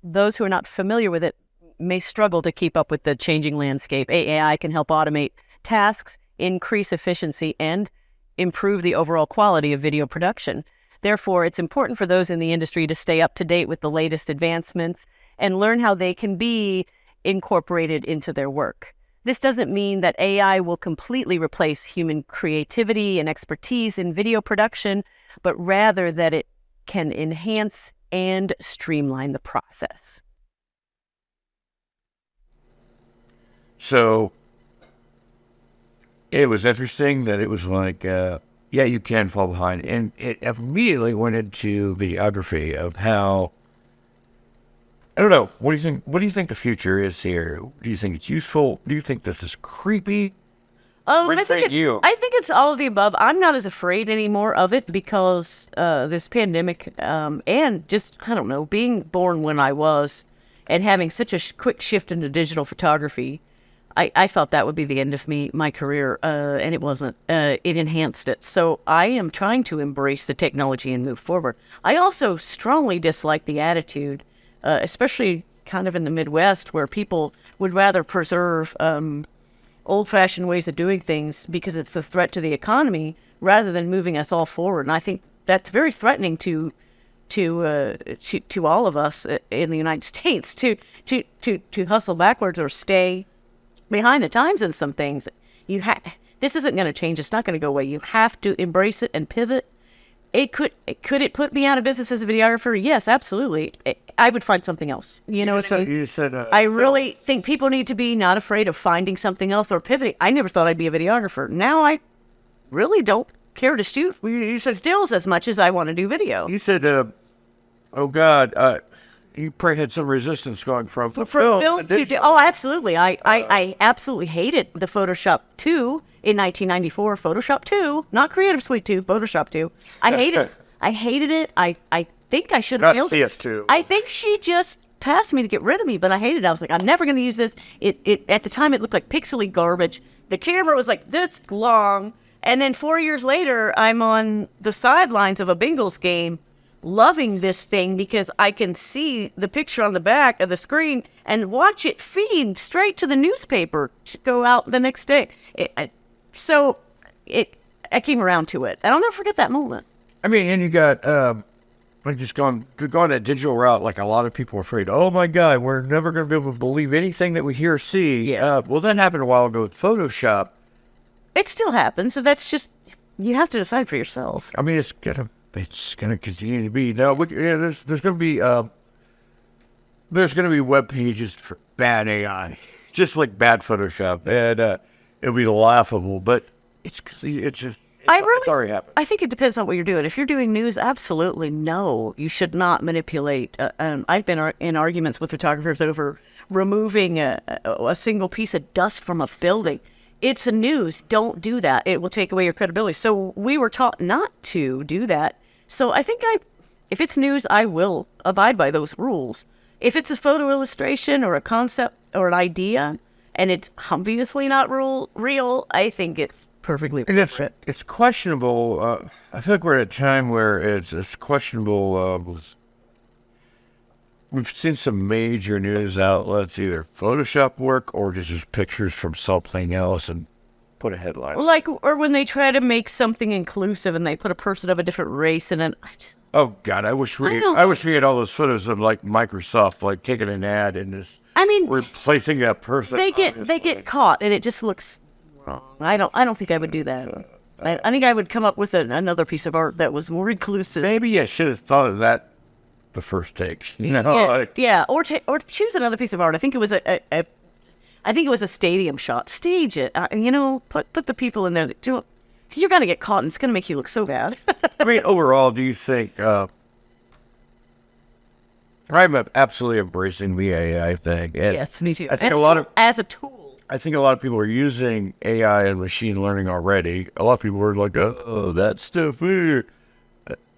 [SPEAKER 2] those who are not familiar with it may struggle to keep up with the changing landscape. AI can help automate tasks, increase efficiency, and improve the overall quality of video production. Therefore, it's important for those in the industry to stay up to date with the latest advancements and learn how they can be incorporated into their work. This doesn't mean that AI will completely replace human creativity and expertise in video production, but rather that it can enhance and streamline the process.
[SPEAKER 1] So it was interesting that it was like, yeah, you can fall behind. And it immediately went into videography of how, I don't know, what do you think the future is here? Do you think it's useful? Do you think this is creepy?
[SPEAKER 2] I think it's all of the above. I'm not as afraid anymore of it because this pandemic and just, I don't know, being born when I was and having such a quick shift into digital photography, I thought that would be the end of my career, and it wasn't. It enhanced it. So I am trying to embrace the technology and move forward. I also strongly dislike the attitude, especially kind of in the Midwest, where people would rather preserve old-fashioned ways of doing things because it's a threat to the economy rather than moving us all forward. And I think that's very threatening to all of us in the United States to hustle backwards or stay behind the times in some things. This isn't going to change. It's not going to go away. You have to embrace it and pivot. Could it put me out of business as a videographer? Yes, absolutely. I would find something else. You know what I mean?
[SPEAKER 1] You said,
[SPEAKER 2] I really think people need to be not afraid of finding something else or pivoting. I never thought I'd be a videographer. Now I really don't care to shoot stills as much as I want to do video.
[SPEAKER 1] You said, oh God, you probably had some resistance going from film to digital.
[SPEAKER 2] Oh, absolutely. I absolutely hated the Photoshop 2 in 1994. Photoshop 2, not Creative Suite 2, Photoshop 2. I hated it. I hated it. I think I should have
[SPEAKER 1] Not
[SPEAKER 2] failed.
[SPEAKER 1] CS2.
[SPEAKER 2] I think she just passed me to get rid of me, but I hated it. I was like, I'm never going to use this. It at the time, it looked like pixely garbage. The camera was like this long. And then 4 years later, I'm on the sidelines of a Bengals game loving this thing because I can see the picture on the back of the screen and watch it feed straight to the newspaper to go out the next day. I came around to it. And I'll never forget that moment.
[SPEAKER 1] I mean, and you got, like just going that digital route, like a lot of people are afraid, oh my God, we're never going to be able to believe anything that we hear or see.
[SPEAKER 2] Yeah.
[SPEAKER 1] Well, that happened a while ago with Photoshop.
[SPEAKER 2] It still happens, so that's just, you have to decide for yourself.
[SPEAKER 1] I mean, it's gonna continue to be. Now, there's gonna be web pages for bad AI, just like bad Photoshop, and it'll be laughable. But it's already happened.
[SPEAKER 2] I think it depends on what you're doing. If you're doing news, absolutely no, you should not manipulate. I've been in arguments with photographers over removing a single piece of dust from a building. It's a news. Don't do that. It will take away your credibility. So we were taught not to do that. So I think if it's news, I will abide by those rules. If it's a photo illustration or a concept or an idea, and it's obviously not real, I think it's perfectly appropriate.
[SPEAKER 1] And it's questionable. I feel like we're at a time where it's questionable. We've seen some major news outlets either Photoshop work or just pictures from something else and put a headline.
[SPEAKER 2] Or when they try to make something inclusive and they put a person of a different race in it.
[SPEAKER 1] Oh God, I wish we had all those photos of like Microsoft like taking an ad and just replacing that person.
[SPEAKER 2] They get caught and it just looks wrong. I don't think I would do that. I think I would come up with another pice of art that was more inclusive.
[SPEAKER 1] Maybe I should have thought of that the first take.
[SPEAKER 2] Or choose another piece of art. I think it was a stadium shot. Stage it. Put the people in there that do it. You're gonna get caught, and it's gonna make you look so bad.
[SPEAKER 1] I mean, overall, do you think? I'm absolutely embracing the AI thing. And
[SPEAKER 2] yes, me too.
[SPEAKER 1] I think
[SPEAKER 2] as a tool.
[SPEAKER 1] I think a lot of people are using AI and machine learning already. A lot of people are like, "Oh, that stuff." They're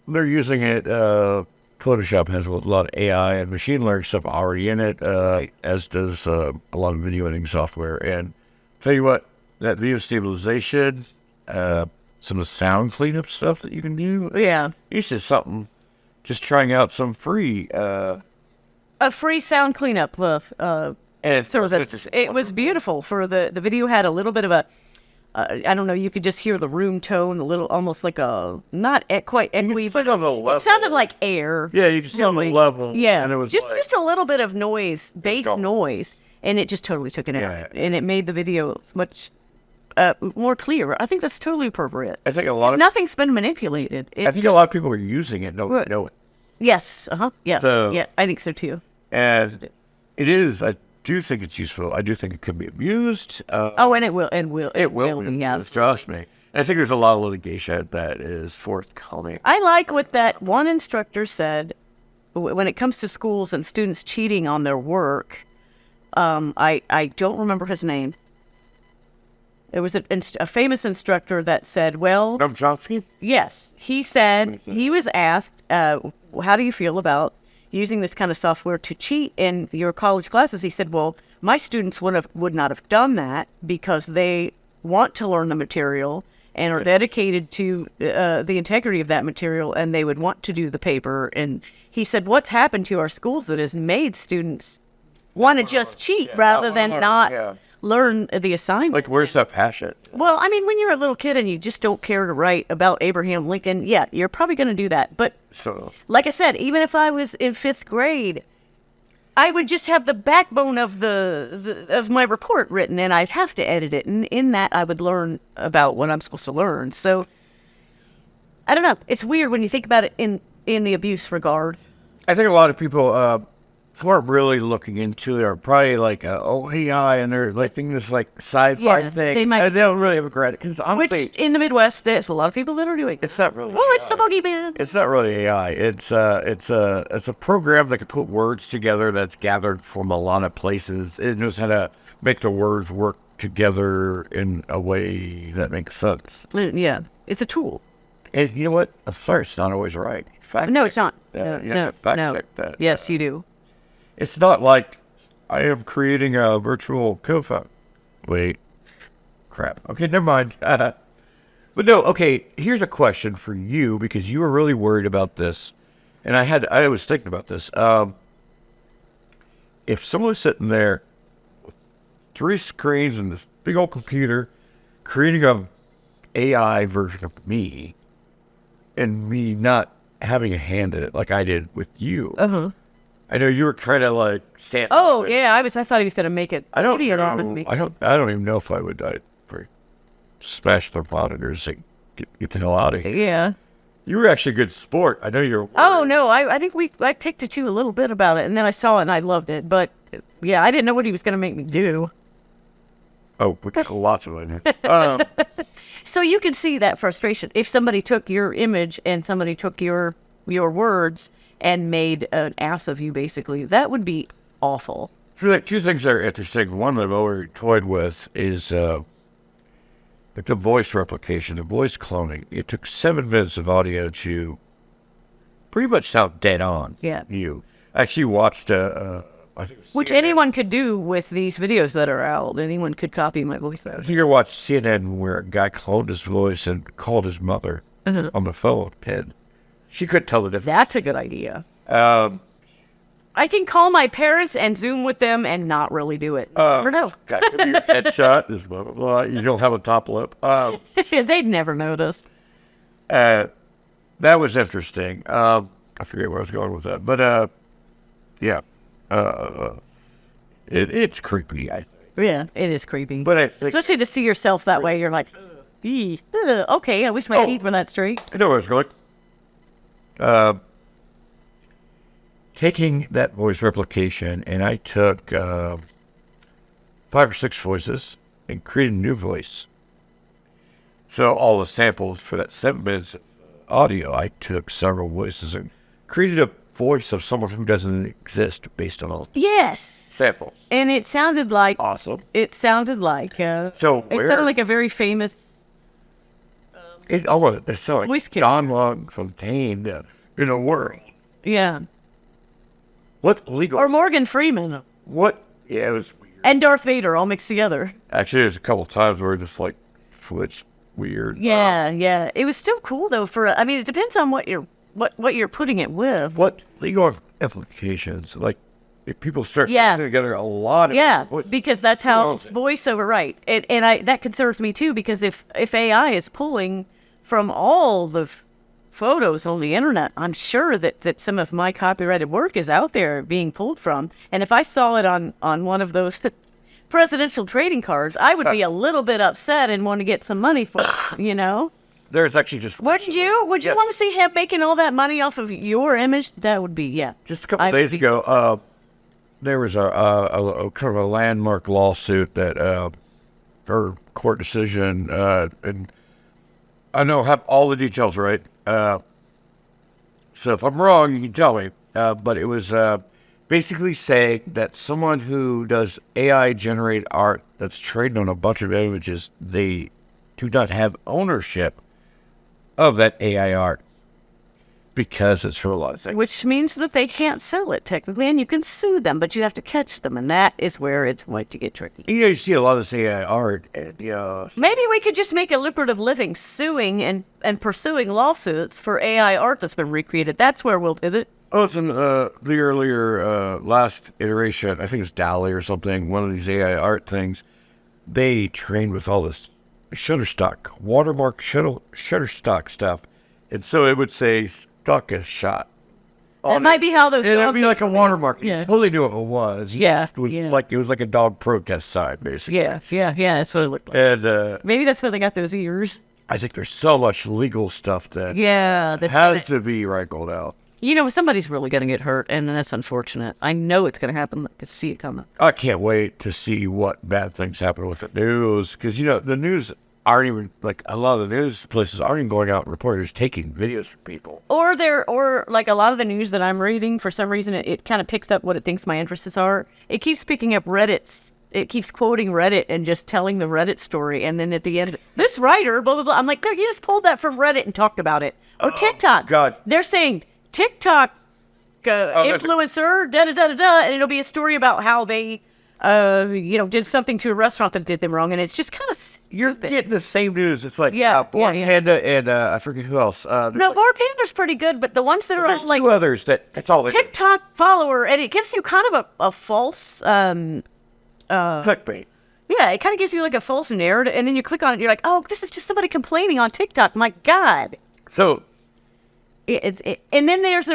[SPEAKER 1] using it. Photoshop has a lot of AI and machine learning stuff already in it, as does a lot of video editing software. And tell you what, that video stabilization, some of the sound cleanup stuff that you can do.
[SPEAKER 2] Yeah.
[SPEAKER 1] It's just something, just trying out some free.
[SPEAKER 2] A free sound cleanup. It was beautiful. The video had a little bit of I don't know, you could just hear the room tone a little, almost like a, not quite echoey,
[SPEAKER 1] It's
[SPEAKER 2] but
[SPEAKER 1] like on the level.
[SPEAKER 2] it sounded like air.
[SPEAKER 1] Yeah, you can see on the
[SPEAKER 2] Really.
[SPEAKER 1] level.
[SPEAKER 2] Yeah,
[SPEAKER 1] And it was
[SPEAKER 2] just a little bit of noise, bass
[SPEAKER 1] gone.
[SPEAKER 2] noise, and it just totally took it out.
[SPEAKER 1] Yeah.
[SPEAKER 2] And it made the video much more clear. I think that's totally appropriate.
[SPEAKER 1] I think a lot of
[SPEAKER 2] Nothing's been manipulated.
[SPEAKER 1] I think a lot of people are using it, don't
[SPEAKER 2] Right.
[SPEAKER 1] know it.
[SPEAKER 2] Yes, yeah,
[SPEAKER 1] So-
[SPEAKER 2] yeah, I think so too.
[SPEAKER 1] And it is. I do think it's useful. I do think it can be abused.
[SPEAKER 2] Oh, and it will,
[SPEAKER 1] It will be.
[SPEAKER 2] yeah.
[SPEAKER 1] Trust me. I think there's a lot of litigation that is forthcoming.
[SPEAKER 2] I like what that one instructor said when it comes to schools and students cheating on their work. I don't remember his name. It was a famous instructor that said, well,
[SPEAKER 1] Trump Johnson?
[SPEAKER 2] yes, he said, he was asked, how do you feel about using this kind of software to cheat in your college classes? He said, well, my students would not have done that because they want to learn the material and are dedicated to the integrity of that material, and they would want to do the paper. And he said, what's happened to our schools that has made students want to just cheat rather than not learn the assignment?
[SPEAKER 1] Like, where's that passion?
[SPEAKER 2] Well, I mean, when you're a little kid and you just don't care to write about Abraham Lincoln, yeah, you're probably going to do that. But
[SPEAKER 1] So,
[SPEAKER 2] like I said, even if I was in 5th grade, I would just have the backbone of of my report written, and I'd have to edit it. And in that, I would learn about what I'm supposed to learn. So I don't know. It's weird when you think about it in the abuse regard.
[SPEAKER 1] I think a lot of people who aren't really looking into it are probably like, oh, AI, and they're like thinking this like sci-fi
[SPEAKER 2] Yeah,
[SPEAKER 1] thing.
[SPEAKER 2] they might-
[SPEAKER 1] They don't really have a credit. Because
[SPEAKER 2] Which
[SPEAKER 1] honestly,
[SPEAKER 2] in the Midwest, there's a lot of people that are doing.
[SPEAKER 1] it's not really
[SPEAKER 2] Oh, it's
[SPEAKER 1] AI.
[SPEAKER 2] the boogeyman.
[SPEAKER 1] It's not really AI. It's a program that can put words together that's gathered from a lot of places. It knows how to make the words work together in a way that makes sense.
[SPEAKER 2] Yeah, it's a tool.
[SPEAKER 1] And you know what? I'm sorry, it's not always right. Fact
[SPEAKER 2] No, it's not.
[SPEAKER 1] check that. You
[SPEAKER 2] No,
[SPEAKER 1] have to fact
[SPEAKER 2] no.
[SPEAKER 1] check that.
[SPEAKER 2] Yes, you do.
[SPEAKER 1] It's not like I am creating a virtual co-founder. Wait. Crap. Okay, never mind. But no, okay, here's a question for you because you were really worried about this. And I was thinking about this. If someone was sitting there with 3 screens and this big old computer creating a AI version of me and me not having a hand in it like I did with you.
[SPEAKER 2] Uh-huh.
[SPEAKER 1] I know you were kind of like standing.
[SPEAKER 2] Oh,
[SPEAKER 1] up and-
[SPEAKER 2] yeah, I thought he was going to make it.
[SPEAKER 1] I don't
[SPEAKER 2] idiot
[SPEAKER 1] know.
[SPEAKER 2] with me.
[SPEAKER 1] I don't even know if I would smash their monitors and get the hell out of here.
[SPEAKER 2] Yeah.
[SPEAKER 1] You were actually a good sport. I know you're.
[SPEAKER 2] Oh, no, I think I picked at you a little bit about it, and then I saw it and I loved it. But, yeah, I didn't know what he was going to make me do.
[SPEAKER 1] Oh, we got lots of it.
[SPEAKER 2] So you can see that frustration. If somebody took your image and somebody took your words and made an ass of you, basically, that would be awful.
[SPEAKER 1] Two things that are interesting. One that I've already toyed with is like the voice replication, the voice cloning. It took 7 minutes of audio to pretty much sound dead on.
[SPEAKER 2] Yeah.
[SPEAKER 1] You actually watched I think it was
[SPEAKER 2] Which
[SPEAKER 1] CNN.
[SPEAKER 2] anyone could do with these videos that are out. Anyone could copy my voice.
[SPEAKER 1] I think I watched CNN where a guy cloned his voice and called his mother on the phone, and she couldn't tell the difference.
[SPEAKER 2] That's a good idea.
[SPEAKER 1] Um,
[SPEAKER 2] I can call my parents and Zoom with them and not really do it. Never know.
[SPEAKER 1] God, could be your headshot. This blah blah blah. You don't have a top lip.
[SPEAKER 2] They'd never notice.
[SPEAKER 1] That was interesting. I forget where I was going with that, but yeah, it's creepy. I think.
[SPEAKER 2] Yeah, it is creepy.
[SPEAKER 1] But I think
[SPEAKER 2] Especially to see yourself that way, you're like, "Eee, okay, I wish my
[SPEAKER 1] Oh.
[SPEAKER 2] teeth were that straight."
[SPEAKER 1] I know where I was going. Taking that voice replication, and I took 5 or 6 voices and created a new voice. So all the samples for that 7 minutes of audio, I took several voices and created a voice of someone who doesn't exist based on all
[SPEAKER 2] Yes,
[SPEAKER 1] samples.
[SPEAKER 2] and it sounded like
[SPEAKER 1] Awesome.
[SPEAKER 2] it sounded like
[SPEAKER 1] So
[SPEAKER 2] it
[SPEAKER 1] where
[SPEAKER 2] sounded like a very famous.
[SPEAKER 1] it sounded
[SPEAKER 2] Voice
[SPEAKER 1] like
[SPEAKER 2] kid.
[SPEAKER 1] Don Juan Fontaine in a world.
[SPEAKER 2] Yeah,
[SPEAKER 1] What legal?
[SPEAKER 2] or Morgan Freeman
[SPEAKER 1] What? Yeah, it was weird.
[SPEAKER 2] and Darth Vader all mixed together.
[SPEAKER 1] Actually, there's a couple times where it just like switched weird.
[SPEAKER 2] Yeah, yeah. It was still cool though. I mean, it depends on what you're putting it with.
[SPEAKER 1] What legal implications? Like, if people start
[SPEAKER 2] Yeah.
[SPEAKER 1] putting together a lot of
[SPEAKER 2] Yeah,
[SPEAKER 1] voices,
[SPEAKER 2] because that's how
[SPEAKER 1] owns it?
[SPEAKER 2] voiceover, right? And that concerns me too, because if AI is pulling from all the photos on the internet, I'm sure that some of my copyrighted work is out there being pulled from. And if I saw it on one of those presidential trading cards, I would be a little bit upset and want to get some money for it, you know?
[SPEAKER 1] There's actually just
[SPEAKER 2] Would you
[SPEAKER 1] Yes.
[SPEAKER 2] want to see him making all that money off of your image? That would be, yeah.
[SPEAKER 1] Just a couple
[SPEAKER 2] I-
[SPEAKER 1] days ago, there was a kind of a landmark lawsuit that or court decision, and I don't have all the details right. So if I'm wrong, you can tell me. But it was basically saying that someone who does AI generated art that's trained on a bunch of images, they do not have ownership of that AI art because it's from a lot of things.
[SPEAKER 2] Which means that they can't sell it technically, and you can sue them, but you have to catch them, and that is where it's going to get tricky.
[SPEAKER 1] You see a lot of this AI art, and
[SPEAKER 2] Maybe we could just make a lucrative living suing and pursuing lawsuits for AI art that's been recreated. That's where we'll pivot.
[SPEAKER 1] oh, it's in the earlier last iteration. I think it's DALL-E or something. One of these AI art things. They trained with all this Shutterstock, watermark Shutterstock stuff, and so it would say "stock is shot."
[SPEAKER 2] That might be how those.
[SPEAKER 1] And it'd be like a watermark.
[SPEAKER 2] Yeah.
[SPEAKER 1] You totally knew what it was.
[SPEAKER 2] Yeah,
[SPEAKER 1] It was
[SPEAKER 2] yeah.
[SPEAKER 1] like a dog protest sign, basically.
[SPEAKER 2] Yeah. That's what it looked like.
[SPEAKER 1] And
[SPEAKER 2] Maybe that's where they got those ears.
[SPEAKER 1] I think there's so much legal stuff that
[SPEAKER 2] Yeah,
[SPEAKER 1] has to be wrangled out.
[SPEAKER 2] you know, somebody's really going to get hurt, and that's unfortunate. I know it's going to happen. I can see it coming.
[SPEAKER 1] I can't wait to see what bad things happen with the news, because the news aren't even like a lot of the news places aren't even going out and reporting, just taking videos from people.
[SPEAKER 2] Or like a lot of the news that I'm reading, for some reason, it kind of picks up what it thinks my interests are. It keeps picking up Reddit's. It keeps quoting Reddit and just telling the Reddit story. And then at the end, this writer, blah, blah, blah. I'm like, no, you just pulled that from Reddit and talked about it. Or TikTok.
[SPEAKER 1] God.
[SPEAKER 2] They're saying TikTok
[SPEAKER 1] that's a-
[SPEAKER 2] influencer, da-da-da-da-da. And it'll be a story about how they, did something to a restaurant that did them wrong. And it's just kind of
[SPEAKER 1] You're getting the same news. It's like
[SPEAKER 2] Yeah,
[SPEAKER 1] Born
[SPEAKER 2] yeah.
[SPEAKER 1] Panda and I forget who else.
[SPEAKER 2] No, Bar Panda's pretty good, but the ones that are
[SPEAKER 1] there's
[SPEAKER 2] on, like,
[SPEAKER 1] two others that's all they do.
[SPEAKER 2] TikTok follower, and it gives you kind of a false,
[SPEAKER 1] Clickbait.
[SPEAKER 2] yeah, it kind of gives you like a false narrative, and then you click on it, and you're like, oh, this is just somebody complaining on TikTok. My God.
[SPEAKER 1] So
[SPEAKER 2] And then there's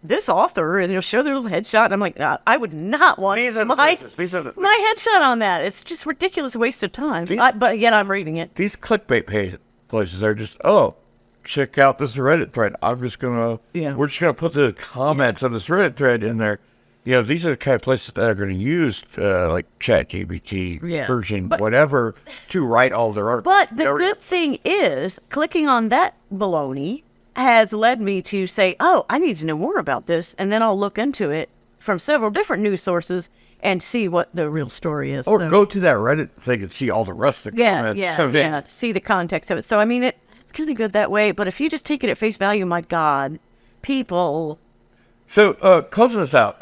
[SPEAKER 2] this author, and they'll show their little headshot, and I'm like, I would not want
[SPEAKER 1] These are the
[SPEAKER 2] my
[SPEAKER 1] places. These are the-
[SPEAKER 2] headshot on that. It's just ridiculous waste of time.
[SPEAKER 1] These-
[SPEAKER 2] But yet I'm reading it.
[SPEAKER 1] these clickbait places are just check out this Reddit thread. We're just gonna put the comments on this Reddit thread in there. These are the kind of places that are going to use like ChatGPT,
[SPEAKER 2] Yeah.
[SPEAKER 1] version,
[SPEAKER 2] But-
[SPEAKER 1] whatever, to write all their articles.
[SPEAKER 2] But the good thing is, clicking on that baloney has led me to say, oh, I need to know more about this. And then I'll look into it from several different news sources and see what the real story is.
[SPEAKER 1] Or
[SPEAKER 2] So-
[SPEAKER 1] go to that Reddit thing and see all the rest of the
[SPEAKER 2] Yeah,
[SPEAKER 1] comments.
[SPEAKER 2] yeah,
[SPEAKER 1] So then-
[SPEAKER 2] yeah. See the context of it. So, I mean, it's kind of good that way. But if you just take it at face value, my God, people
[SPEAKER 1] So closing this out,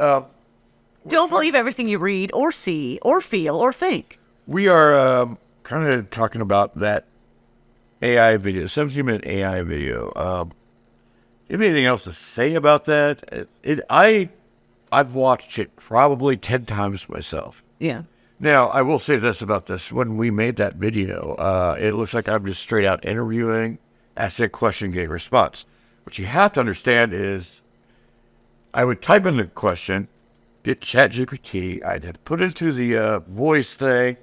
[SPEAKER 2] don't believe everything you read or see or feel or think.
[SPEAKER 1] we are kind of talking about that AI video, 17-minute AI video. You have anything else to say about that? I've watched it probably 10 times myself.
[SPEAKER 2] Yeah.
[SPEAKER 1] Now, I will say this about this. When we made that video, it looks like I'm just straight out interviewing, asking a question, getting a response. What you have to understand is I would type in the question, get ChatGPT, I'd have to put into the voice thing,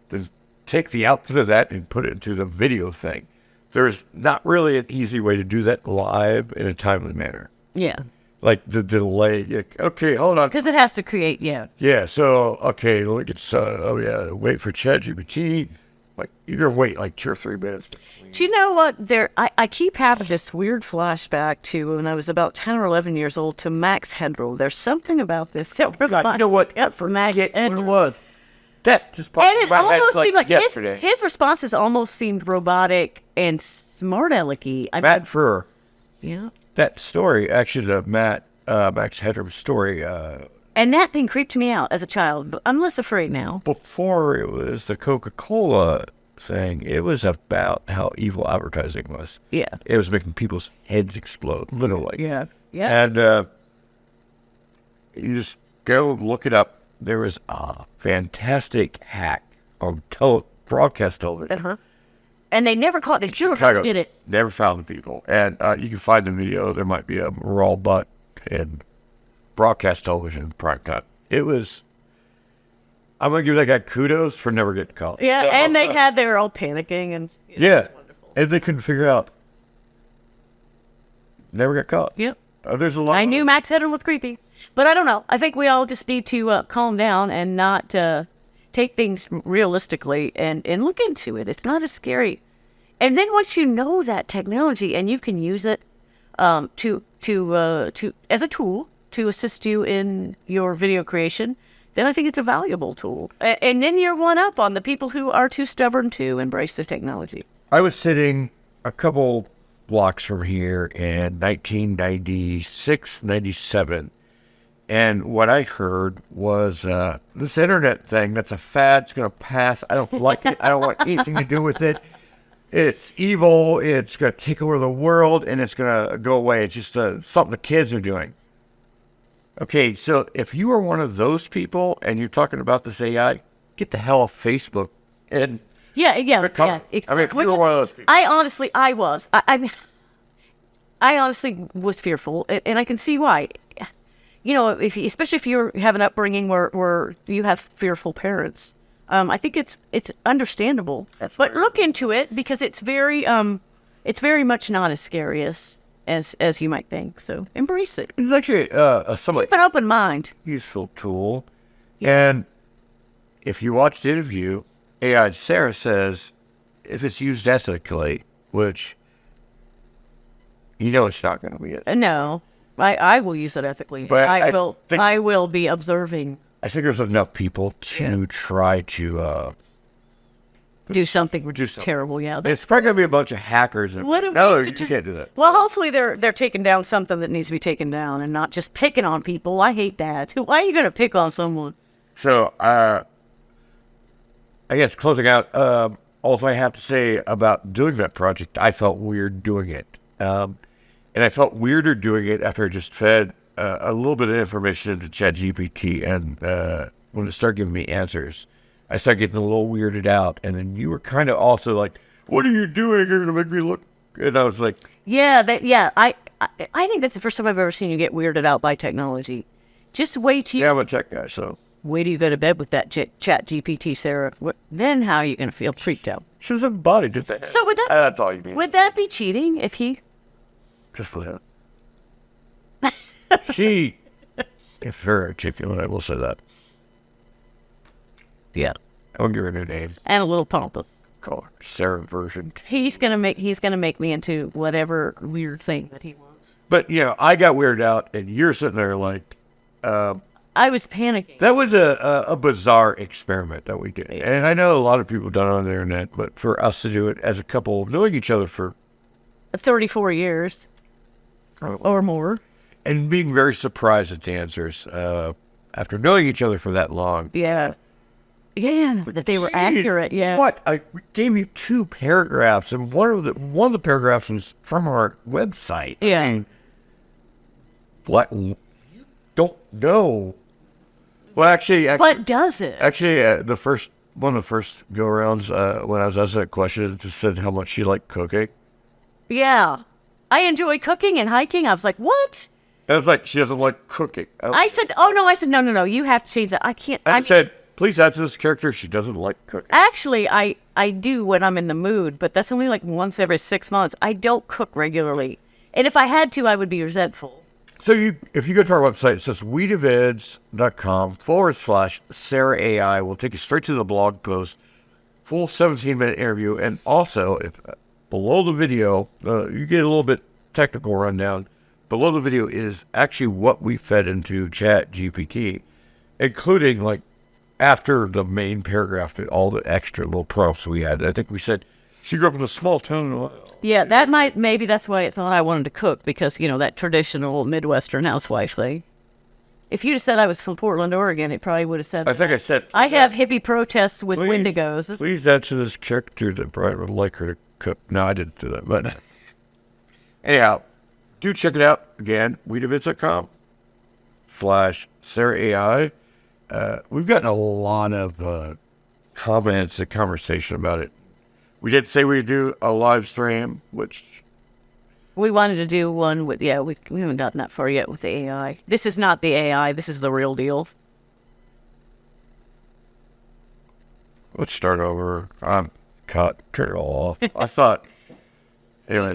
[SPEAKER 1] then take the output of that and put it into the video thing. There's not really an easy way to do that live in a timely manner.
[SPEAKER 2] Yeah.
[SPEAKER 1] Like the delay. Okay, hold on.
[SPEAKER 2] Because it has to create, yeah.
[SPEAKER 1] Yeah, so, okay, look, it's, wait for ChatGPT. Like, you're going to wait like 2 or 3 minutes.
[SPEAKER 2] Do you know what? I keep having this weird flashback to when I was about 10 or 11 years old to Max Headroom. There's something about this that reminds
[SPEAKER 1] you know what?
[SPEAKER 2] me for Max
[SPEAKER 1] What it
[SPEAKER 2] Headroom.
[SPEAKER 1] was. That just popped
[SPEAKER 2] And
[SPEAKER 1] in
[SPEAKER 2] it
[SPEAKER 1] my head
[SPEAKER 2] almost
[SPEAKER 1] like
[SPEAKER 2] seemed like
[SPEAKER 1] yesterday.
[SPEAKER 2] his responses almost seemed robotic and smart alecky.
[SPEAKER 1] Matt Furr.
[SPEAKER 2] Yeah.
[SPEAKER 1] That story, actually, the Max Headroom story,
[SPEAKER 2] And that thing creeped me out as a child, but I'm less afraid now.
[SPEAKER 1] before it was the Coca-Cola thing, it was about how evil advertising was.
[SPEAKER 2] Yeah.
[SPEAKER 1] It was making people's heads explode, literally.
[SPEAKER 2] Yeah. Yeah.
[SPEAKER 1] And you just go look it up. There was a fantastic hack on broadcast television.
[SPEAKER 2] Uh-huh. And they never caught. They sure
[SPEAKER 1] Chicago.
[SPEAKER 2] did it.
[SPEAKER 1] Never found the people. And you can find the video. There might be a raw butt in broadcast television prime time. It was. I'm gonna give that guy kudos for never getting caught.
[SPEAKER 2] Yeah, and they were all panicking and
[SPEAKER 1] Yeah, and they couldn't figure out. Never got caught.
[SPEAKER 2] Yep.
[SPEAKER 1] There's a lot.
[SPEAKER 2] I knew Max Headroom was creepy, but I don't know. I think we all just need to calm down and not take things realistically and look into it. It's not as scary. And then once you know that technology and you can use it to as a tool to assist you in your video creation, then I think it's a valuable tool. And then you're one up on the people who are too stubborn to embrace the technology.
[SPEAKER 1] I was sitting a couple blocks from here in 1996, 97. And what I heard was this internet thing, that's a fad. It's going to pass. I don't like it. I don't want anything to do with it. It's evil. It's going to take over the world, and it's going to go away. It's just something the kids are doing. Okay, so if you are one of those people and you're talking about this AI, get the hell off Facebook. And
[SPEAKER 2] Yeah.
[SPEAKER 1] I mean, if you were one of those people.
[SPEAKER 2] I was. I honestly was fearful, and I can see why. You know, especially if you have an upbringing where you have fearful parents, I think it's understandable. But look into it because it's very much not as scary as you might think. So embrace it.
[SPEAKER 1] It's actually somewhat
[SPEAKER 2] Keep an open mind.
[SPEAKER 1] useful tool. And if you watch the interview, AI Sarah says if it's used ethically, which you know it's not going to be it.
[SPEAKER 2] No, I will use it ethically.
[SPEAKER 1] But I think-
[SPEAKER 2] I will be observing.
[SPEAKER 1] I think there's enough people to try to.
[SPEAKER 2] Do something
[SPEAKER 1] Do something.
[SPEAKER 2] terrible. Yeah.
[SPEAKER 1] It's probably going to be a bunch of hackers. And,
[SPEAKER 2] What a
[SPEAKER 1] no,
[SPEAKER 2] waste
[SPEAKER 1] you
[SPEAKER 2] of
[SPEAKER 1] can't do that.
[SPEAKER 2] Well, hopefully they're taking down something that needs to be taken down and not just picking on people. I hate that. Why are you going to pick on someone?
[SPEAKER 1] So, I guess closing out, all I have to say about doing that project, I felt weird doing it. And I felt weirder doing it after I just fed a little bit of information into ChatGPT. And when it started giving me answers, I started getting a little weirded out. And then you were kind of also like, what are you doing? You're going to make me look. And I was like,
[SPEAKER 2] Yeah, I think that's the first time I've ever seen you get weirded out by technology. Just wait till
[SPEAKER 1] yeah, I'm a tech guy, so.
[SPEAKER 2] wait till you go to bed with that Chat GPT, Sarah. Then how are you going to feel freaked out?
[SPEAKER 1] She was embodied.
[SPEAKER 2] So would that
[SPEAKER 1] That's all you mean.
[SPEAKER 2] would that be cheating if he?
[SPEAKER 1] Just for that. She is very articulate, I will say that.
[SPEAKER 2] Yeah,
[SPEAKER 1] I'll give her a new name.
[SPEAKER 2] and a little pompous.
[SPEAKER 1] Call her Sarah version.
[SPEAKER 2] He's gonna make me into whatever weird thing that he wants.
[SPEAKER 1] But, you know, I got weirded out, and you're sitting there like,
[SPEAKER 2] I was panicking.
[SPEAKER 1] that was a bizarre experiment that we did. And I know a lot of people have done it on the internet, but for us to do it as a couple, knowing each other for
[SPEAKER 2] 34 years or more.
[SPEAKER 1] and being very surprised at the answers after knowing each other for that long.
[SPEAKER 2] Yeah. Yeah, that they were
[SPEAKER 1] Jeez,
[SPEAKER 2] accurate. Yeah.
[SPEAKER 1] What? I gave you 2 paragraphs, and one of the paragraphs was from our website.
[SPEAKER 2] Yeah.
[SPEAKER 1] I mean, what? You don't know. Well, actually,
[SPEAKER 2] What does it?
[SPEAKER 1] one of the first go-arounds when I was asked that question, it just said how much she liked cooking.
[SPEAKER 2] Yeah. I enjoy cooking and hiking. I was like, what?
[SPEAKER 1] And I was like, she doesn't like cooking.
[SPEAKER 2] I said, oh, no. I said, no. You have to change that. I can't.
[SPEAKER 1] I said, please add to this character, she doesn't like cooking.
[SPEAKER 2] Actually, I do when I'm in the mood, but that's only like once every 6 months. I don't cook regularly. And if I had to, I would be resentful.
[SPEAKER 1] So if you go to our website, it says weedavids.com/Sarah AI. We'll take you straight to the blog post, full 17-minute interview. And also, below the video, you get a little bit technical rundown. Below the video is actually what we fed into ChatGPT, including like after the main paragraph, all the extra little prompts we had. I think we said she grew up in a small town in Ohio.
[SPEAKER 2] Yeah, maybe that's why it thought I wanted to cook because, you know, that traditional Midwestern housewife thing. If you'd have said I was from Portland, Oregon, it probably would have said,
[SPEAKER 1] I think I said,
[SPEAKER 2] I have hippie protests with
[SPEAKER 1] Please.
[SPEAKER 2] Wendigos.
[SPEAKER 1] please add to this character that Brian would like her to cook. No, I didn't do that. But anyhow, do check it out. Again, weedavids.com/Sarah Sarah AI. We've gotten a lot of comments and conversation about it. We did say we'd do a live stream, which
[SPEAKER 2] We wanted to do one with, we haven't gotten that far yet with the AI. This is not the AI, this is the real deal.
[SPEAKER 1] let's start over. I'm cut. Turn it off. I thought. Anyway,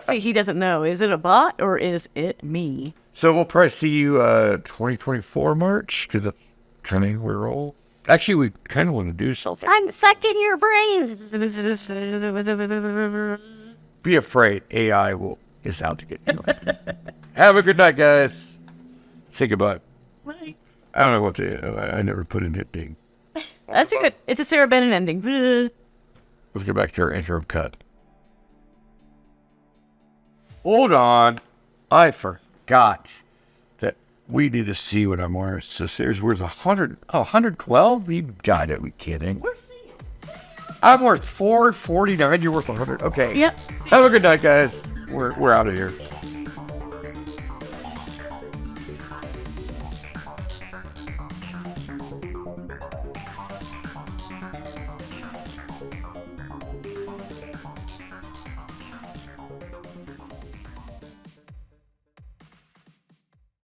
[SPEAKER 2] See, he doesn't know. Is it a bot or is it me?
[SPEAKER 1] so we'll probably see you 2024 March because that's kind of where we're all. Actually, we kind of want to do something.
[SPEAKER 2] I'm sucking your brains.
[SPEAKER 1] Be afraid. AI is out to get you. Have a good night, guys. Say goodbye.
[SPEAKER 2] Right.
[SPEAKER 1] I don't know what to. I never put in ending.
[SPEAKER 2] That's a good. It's a Sarah Bennett ending.
[SPEAKER 1] Let's get back to our intro cut. Hold on. I forgot that we need to see what I'm worth. So there's worth 100. Oh, 112? You gotta be kidding. I'm worth 449. You're worth 100. Okay.
[SPEAKER 2] Yep.
[SPEAKER 1] Have a good night, guys. We're out of here.